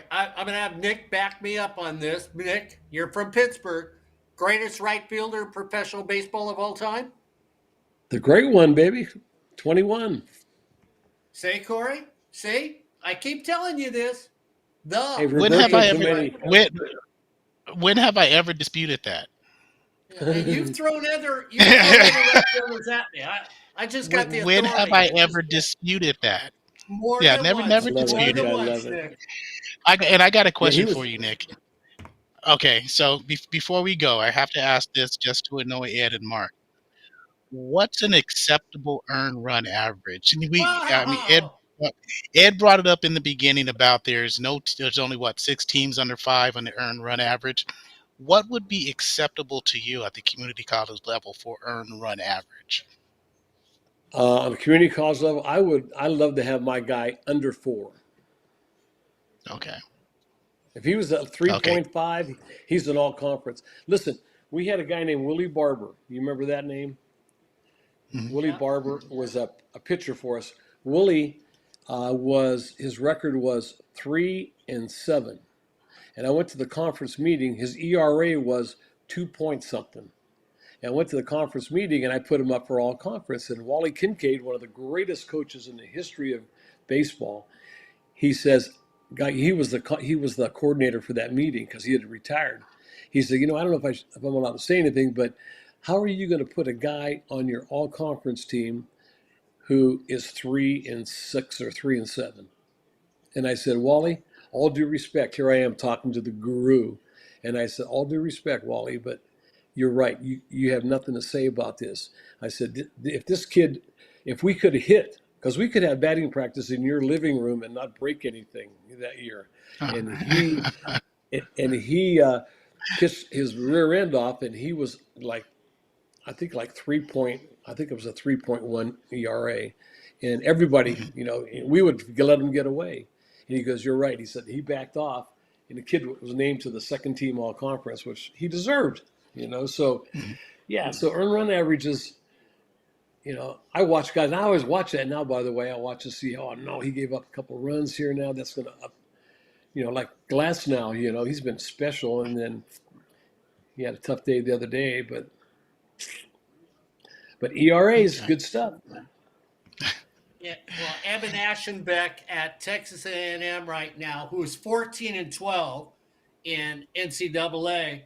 I'm going to have Nick back me up on this. Nick, you're from Pittsburgh. Greatest right fielder in professional baseball of all time? The great one, baby. 21. Say, Corey? See? I keep telling you this. Hey, The When have I reversal too ever greatest right many. fielder. when have I ever disputed that? And you've thrown other right fielders at me. I just got the When have authority I to just ever disputed that? more Yeah, than never once. I never love it, More Nick. disputed. than I once, love it. Nick. And I got a Yeah, he question was. for you, Nick. Okay, so before we go, I have to ask this just to annoy Ed and Mark. What's an acceptable earned run average? And I mean, Wow. Ed brought it up in the beginning about there's only what 6 teams under 5 on the earned run average. What would be acceptable to you at the community college level for earned run average? On the community college level, I love to have my guy under 4. Okay, If he was at okay, 3.5, he's an all conference. Listen, we had a guy named Willie Barber. You remember that name? mhm, Willie Yeah. Barber was a pitcher for us. Willie was his record was 3-7, and I went to the conference meeting. His ERA was 2 point something. And I went to the conference meeting and I put him up for all conference. And Wally Kincaid, one of the greatest coaches in the history of baseball, he says, guy, he was the coordinator for that meeting because he had retired. He said, I don't know if I'm allowed to say anything, but how are you going to put a guy on your all conference team who is 3-6 or 3-7? And I said, Wally, all due respect, here I am talking to the guru. And I said, all due respect, Wally, but you're right. You have nothing to say about this. I said, if this kid, if we could hit, because we could have batting practice in your living room and not break anything that year. And he pitched his rear end off, and he was like, I think like 3 point, I think it was a 3.1 ERA. And everybody, mhm, we would let him get away. And he goes, you're right. He said he backed off, and the kid was named to the second team all conference, which he deserved. So, mhm. yeah, so earn run averages, I watch guys, and I always watch that now, by the way. I watch to see, oh, no, he gave up a couple of runs here now. That's going to up, like Glass now, he's been special. And then he had a tough day the other day, but ERA is Okay, good stuff. Yeah, well, Evan Ashenbeck at Texas A&M right now, who is 14-12 in NCAA,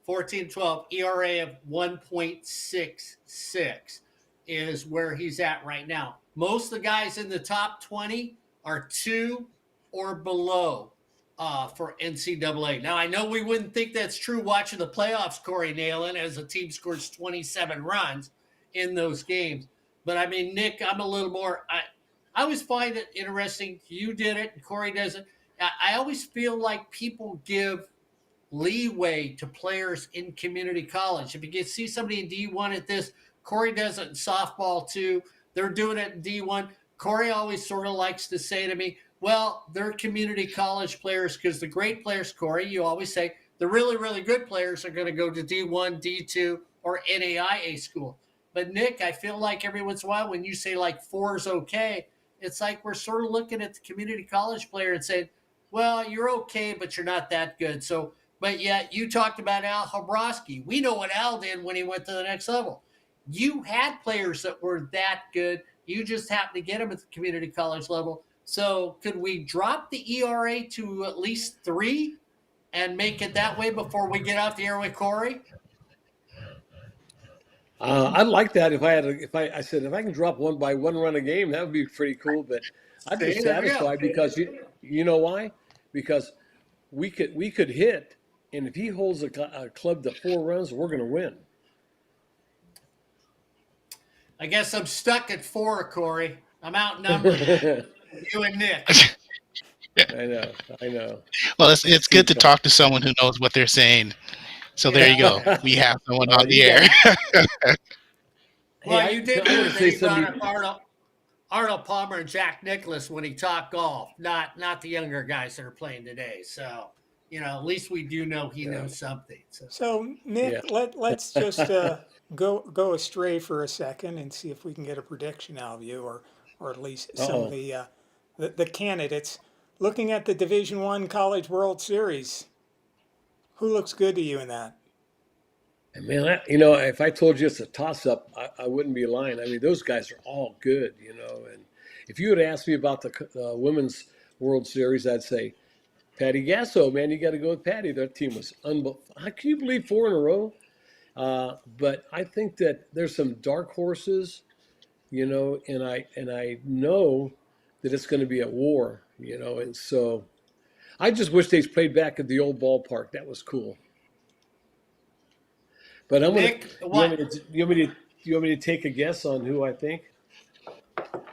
14-12 ERA of 1.66 is where he's at right now. Most of the guys in the top 20 are 2 or below for NCAA. Now, I know we wouldn't think that's true watching the playoffs, Corey Nalen, as a team scores 27 runs in those games. But I mean, Nick, I'm a little more. I always find it interesting. You did it, and Corey does it. I always feel like people give leeway to players in community college. If you can see somebody in D1 at this, Corey does it in softball too. They're doing it in D1. Corey always sort of likes to say to me, well, they're community college players because the great players, Corey, you always say the really, really good players are going to go to D1, D2, or NAIA school. But Nick, I feel like every once in a while when you say like 4 is okay, it's like we're sort of looking at the community college player and saying, well, you're okay, but you're not that good. So, but yet you talked about Al Habrowski. We know what Al did when he went to the next level. You had players that were that good. You just happened to get them at the community college level. So could we drop the ERA to at least 3 and make it that way before we get off the air with Corey? I'd like that I said if I can drop one run a game, that would be pretty cool. But I'd be See, there we go. satisfied because you know why? Because we could hit, and if he holds a club to 4 runs, we're going to win. I guess I'm stuck at 4, Corey. I'm outnumbered. I You and Nick. know. Well, it's good Team to talk. talk to someone who knows what they're saying. So there you Yeah. go. We have someone on the You air. got. Hey, Well, you did I want good to that say he brought up something. Arnold Palmer and Jack Nicklaus when he talked golf, not the younger guys that are playing today. So, at least we do know he Yeah, knows something. So, So yeah. Nick, let's just go astray for a second and see if we can get a prediction out of you, or at least some of Uh-oh. the the candidates. Looking at the Division One College World Series, who looks good to you in that? And man, if I told you it's a toss-up, I wouldn't be lying. I mean, those guys are all good, And if you had asked me about the women's World Series, I'd say Patty Gasso, man, you got to go with Patty. That team was unbelievable. Can you believe 4 in a row? But I think that there's some dark horses, and I know that it's going to be a war, and so I just wish they played back at the old ballpark. That was cool. But I'm gonna. Nick, You want me what? to? You want me to take a guess on who I think?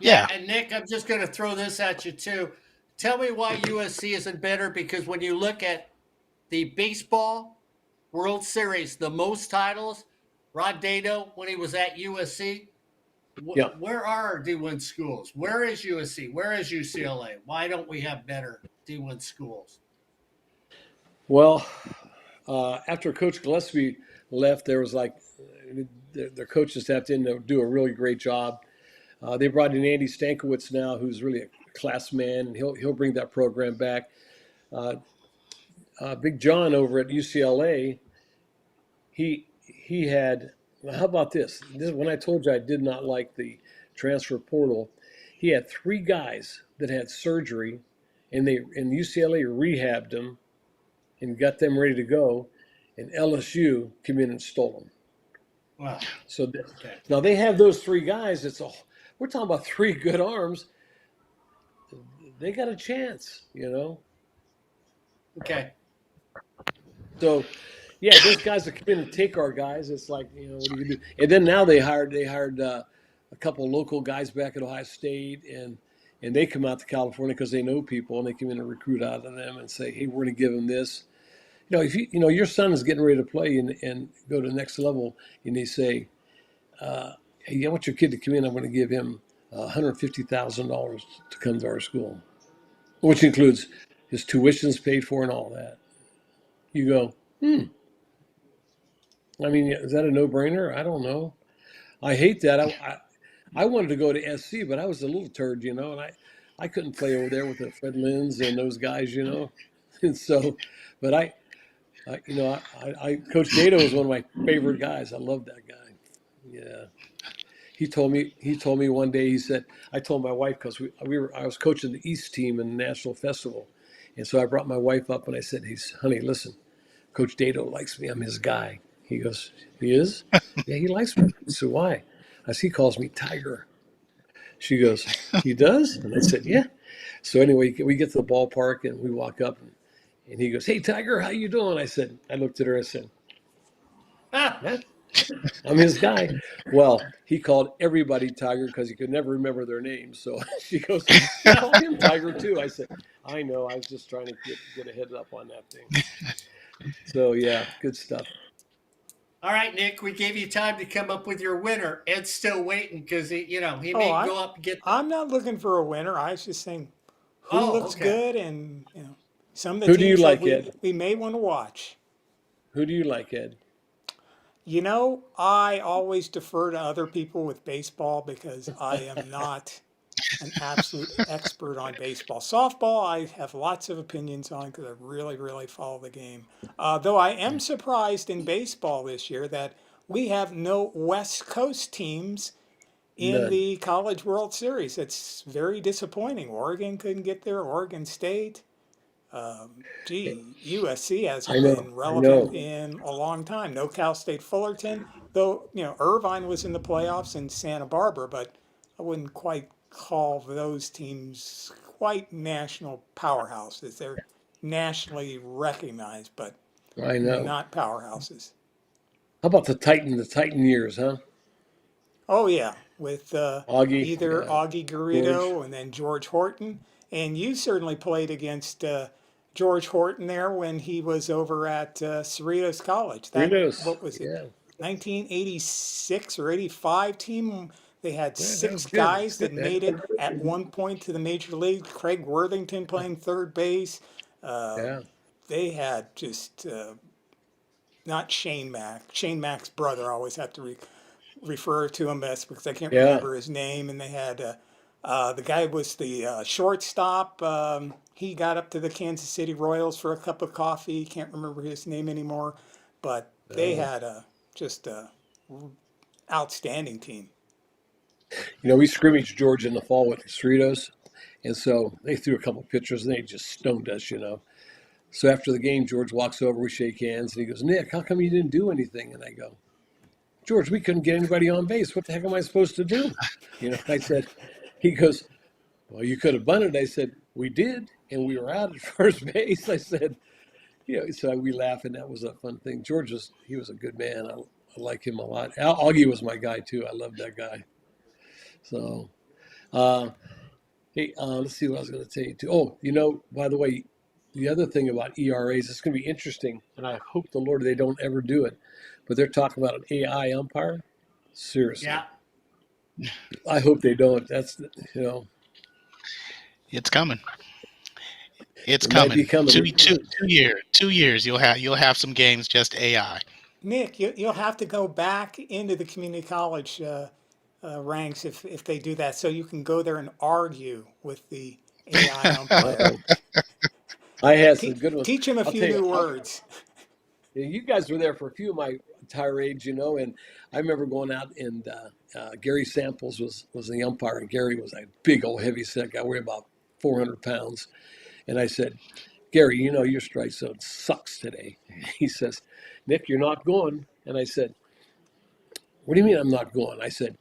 Yeah, Yeah. and Nick, I'm just going to throw this at you too. Tell me why USC isn't better, because when you look at the baseball World Series, the most titles, Rod Dado, when he was at USC, Yeah. where are our D1 schools? Where is USC? Where is UCLA? Why don't we have better D1 schools? Well, after Coach Gillespie left, there was like their coaching staff didn't do a really great job. They brought in Andy Stankiewicz now, who's really a class man, and he'll bring that program back. Big John over at UCLA, he had. How about this? When I told you I did not like the transfer portal, he had 3 guys that had surgery, and UCLA rehabbed them and got them ready to go, and LSU came in and stole them. Wow. So Okay. now they have those 3 guys. We're talking about 3 good arms. They got a chance. Okay. So, yeah, those guys that come in and take our guys, it's like, what do you do? And then now they hired a couple of local guys back at Ohio State, and they come out to California because they know people, and they come in and recruit out of them and say, hey, we're going to give them this. If your son is getting ready to play and go to the next level, and they say, hey, I want your kid to come in, I'm going to give him $150,000 to come to our school, which includes his tuition's paid for and all that. You go, I mean, is that a no-brainer? I don't know. I hate that. I wanted to go to SC, but I was a little turd, and I couldn't play over there with the Fred Linds and those guys, And so, but Coach Dado was one of my favorite guys. I loved that guy. Yeah. He told me one day, he said, I told my wife, because I was coaching the East team in the national festival. And so I brought my wife up and I said, honey, listen, Coach Dado likes me. I'm his guy. He goes, he is? Yeah, he likes me. I said, why? I said, he calls me Tiger. She goes, he does? And I said, yeah. So anyway, we get to the ballpark and we walk up and he goes, hey, Tiger, how you doing? I looked at her and I said, yeah, I'm his guy. Well, he called everybody Tiger because he could never remember their names. So she goes, she called him Tiger too. I said, I know. I was just trying to get a head up on that thing. So yeah, good stuff. All right, Nick, we gave you time to come up with your winner. Ed's still waiting because he Oh, may go up and get the. I'm not looking for a winner. I was just saying who Oh, looks okay. good and some of the Who do you teams that like, we Ed? we may want to watch. Who do you like, Ed? I always defer to other people with baseball because I am not an absolute expert on baseball. Softball, I have lots of opinions on because I really, really follow the game. Though I am surprised in baseball this year that we have no West Coast teams in None. the College World Series. It's very disappointing. Oregon couldn't get there, Oregon State. USC I hasn't know. been I relevant know. in a long time. No Cal State Fullerton, though, Irvine was in the playoffs in Santa Barbara, but I wouldn't quite call those teams quite national powerhouses. They're nationally recognized, but I know. not powerhouses. How about the Titan years, huh? Oh yeah, with Augie, either yeah, Augie George. Garrido and then George Horton, and you certainly played against George Horton there when he was over at Cerritos College. That Fritos. what was it, Yeah. 1986 or 85 team? They had Yeah, that was 6 good. guys that made it at one point to the major league. Craig Worthington playing third base. Uh, Yeah. they had just not Shane Mack. Shane Mack's brother. I always have to refer to him best because I can't Yeah. remember his name. And they had The guy was the shortstop. He got up to the Kansas City Royals for a cup of coffee. Can't remember his name anymore, but they Uh, had just a outstanding team. we scrimmaged Georgia in the fall with the Cerritos, and so they threw a couple pitchers and they just stoned us. So after the game, George walks over, we shake hands, and he goes, "Nick, how come you didn't do anything?" And I go, "George, we couldn't get anybody on base. What the heck am I supposed to do?" I said, he goes, "Well, you could have bunted." I said, "We did, and we were out at first base." I said, so we laugh, and that was a fun thing. He was a good man. I like him a lot. Augie was my guy too. I loved that guy. So, uh, hey, let's see what I was going to tell you too. Oh, by the way, the other thing about ERAs, it's going to be interesting, and I hope the Lord they don't ever do it, but they're talking about an AI umpire. Seriously, Yeah. I hope they don't. It's coming. It's It might be coming. coming. 2 years. 2 years. You'll have some games just AI. Nick, you'll have to go back into the community college ranks if they do that, so you can go there and argue with the AI umpire. Uh-oh. I had some good ones. Teach him a I'll few tell you, new words. you guys were there for a few of my entire age, and I remember going out and Gary Samples was the umpire, and Gary was a big old heavy set guy, weighed about 400 pounds. And I said, "Gary, your strike zone sucks today." He says, "Nick, you're not going." And I said, "What do you mean I'm not going?" I said,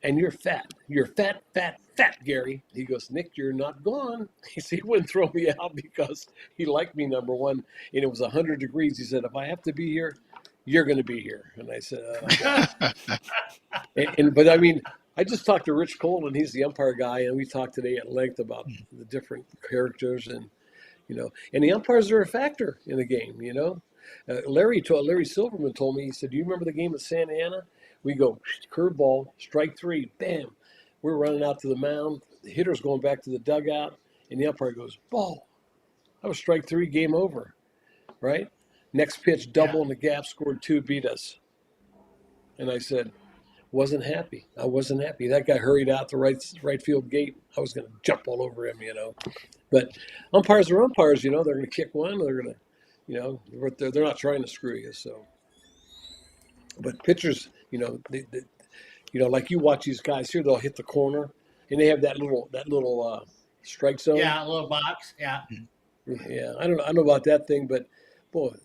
"And you're fat. You're fat, fat, fat, Gary." He goes, "Nick, you're not gone." He said he wouldn't throw me out because he liked me, number one, and it was 100 degrees. He said, "If I have to be here, you're going to be here." And I said, "Oh, God." But I mean, I just talked to Rich Coleman. He's the umpire guy, and we talked today at length about the different characters and the umpires are a factor in the game. Larry Silverman told me, he said, "Do you remember the game at Santa Ana? We go curveball, strike three, bam. We're running out to the mound. The hitter's going back to the dugout, and the umpire goes, ball. That was strike three, game over, right? Next pitch, Yeah. double in the gap, scored two, beat us." And I said, wasn't happy. I wasn't happy. That guy hurried out the right field gate. I was going to jump all over him. But umpires are umpires. They're going to kick one. They're going to, they're not trying to screw you. So, but pitchers, like you watch these guys here, they'll hit the corner, and they have that little strike zone. Yeah. A little box. Yeah. Yeah, I don't know about that thing, but boy,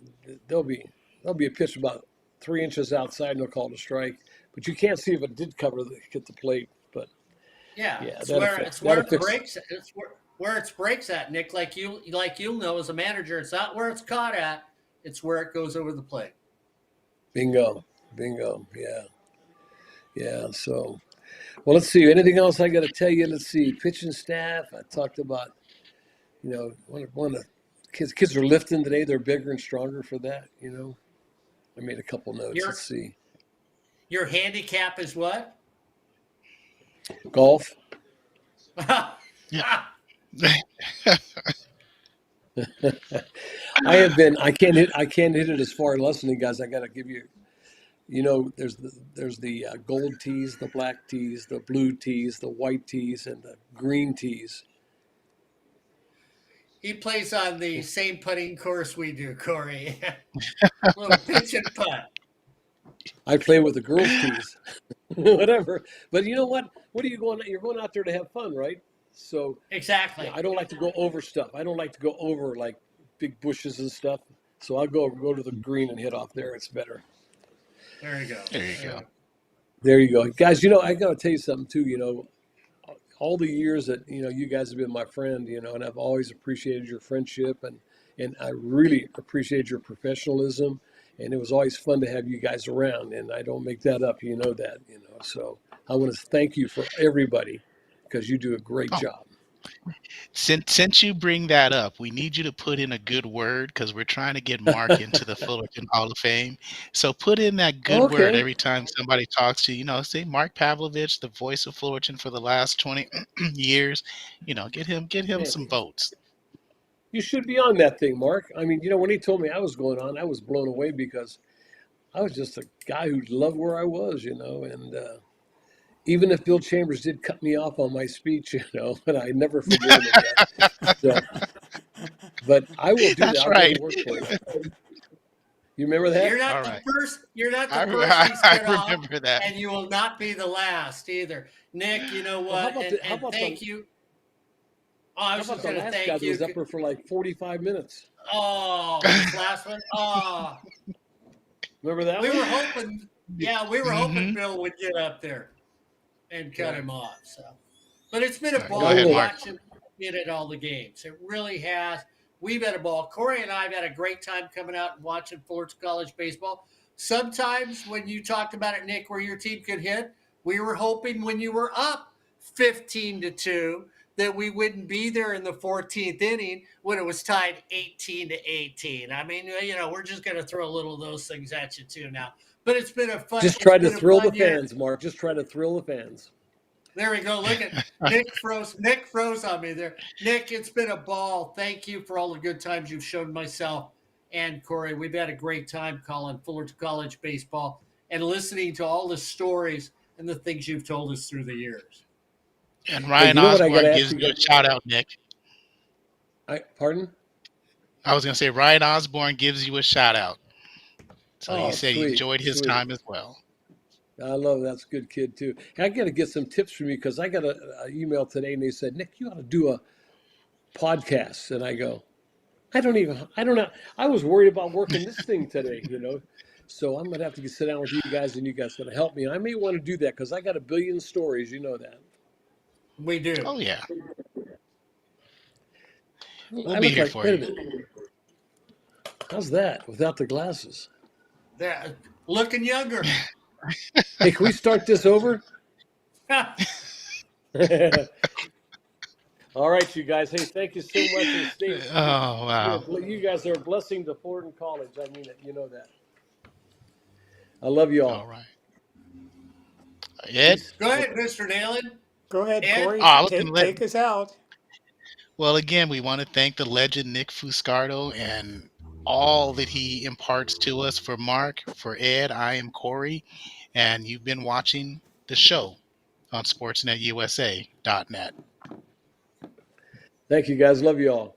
there'll be a pitch about 3 inches outside, and they'll call it a strike. But you can't see if it did hit the plate. But Yeah. yeah, It's that where affects it's where that it affects. breaks. It's where it breaks at, Nick. You'll know as a manager, it's not where it's caught at. It's where it goes over the plate. Bingo, bingo. Yeah, yeah. So, well, let's see. Anything else I got to tell you? Let's see. Pitching staff. I talked about. One of the kids are lifting today. They're bigger and stronger for that. I made a couple notes. Your Let's see. your handicap is what? Golf. Yeah. I have been. I can't hit. I can't hit it as far. Listening, guys. I got to give you. There's the gold tees, the black tees, the blue tees, the white tees, and the green tees. He plays on the same putting course we do, Corey. Little pitch and putt. I play with the girls' tees, whatever. But you know what? What are you going? You're going out there to have fun, right? So Exactly. I don't like to go over stuff. I don't like to go over like big bushes and stuff. So I'll go to the green and hit off there. It's better. There you go. There you go. There you go, guys. I got to tell you something too. All the years that you guys have been my friend. And I've always appreciated your friendship and I really appreciate your professionalism. And it was always fun to have you guys around. And I don't make that up. You know that. So I want to thank you for everybody because you do a great Oh, job. since you bring that up, we need you to put in a good word because we're trying to get Mark into the Fullerton Hall of Fame. So put in that good word Okay. every time somebody talks to you. Say Mark Pavlovich, the voice of Fullerton for the last 20 years. Get him Man, some votes. you should be on that thing, Mark. I mean, when he told me I was going on, I was blown away because I was just a guy who loved where I was, and even if Bill Chambers did cut me off on my speech, and I never forgiven him yet. So, but I will do that. That's I'll go right. to work for you. You remember that? You're not All the right. first. You're not the I, first he's I cut off, remember that. and you will not be the last either. Nick, you know Well, how what? about And the how about thank the you. Oh, I how was about just the going to last guy thank that was you. up there for like 45 minutes? Oh, this last one. Oh, Remember that we one? were hoping. Yeah, we were hoping Mm-hmm. Bill would get up there and cut Yeah. him off. So, but it's been a All right, go I ball ahead, will. Mark. watching it at all the games. It really has. We've had a ball. Corey and I have had a great time coming out and watching Fullerton College baseball. Sometimes when you talked about it, Nick, where your team could hit, we were hoping when you were up 15-2 that we wouldn't be there in the 14th inning when it was tied 18-18. I mean, we're just going to throw a little of those things at you too now. But it's been a fun. Just It's try to been a thrill the fun year. fans, Mark. Just try to thrill the fans. There we go. Look at Nick froze. Nick froze on me there. Nick, it's been a ball. Thank you for all the good times you've shown myself and Corey. We've had a great time calling Fullerton College baseball and listening to all the stories and the things you've told us through the years. And Hey, Ryan you know what I got Osborne to ask gives you you guys? a shout out, Nick. Pardon? I was going to say Ryan Osborne gives you a shout out. So he Oh, said he sweet, enjoyed his sweet. time as well. I love that's a good kid too. I got to get some tips from you because I got an email today and they said, Nick, you ought to do a podcast. And I go, I don't know. I was worried about working this thing today. So I'm going to have to sit down with you guys and you guys going to help me. I may want to do that because I got a billion stories. You know that. We do. Oh, yeah. We'll I be look here like, for wait a you. minute. How's that without the glasses? They're looking younger. Hey, can we start this over? All right, you guys. Hey, thank you so much. And stay. Oh, wow. You guys are a blessing to Fullerton College. I mean it. You know that. I love you All all. right. Ed? Go ahead, Mr. Nailing. Go ahead, Ed? Corey. Oh, I was going to let. Take us out. Well, again, we want to thank the legend Nick Fuscardo and all that he imparts to us. For Mark, for Ed, I am Corey, and you've been watching the show on SportsNetUSA.net. Thank you, guys. Love you all.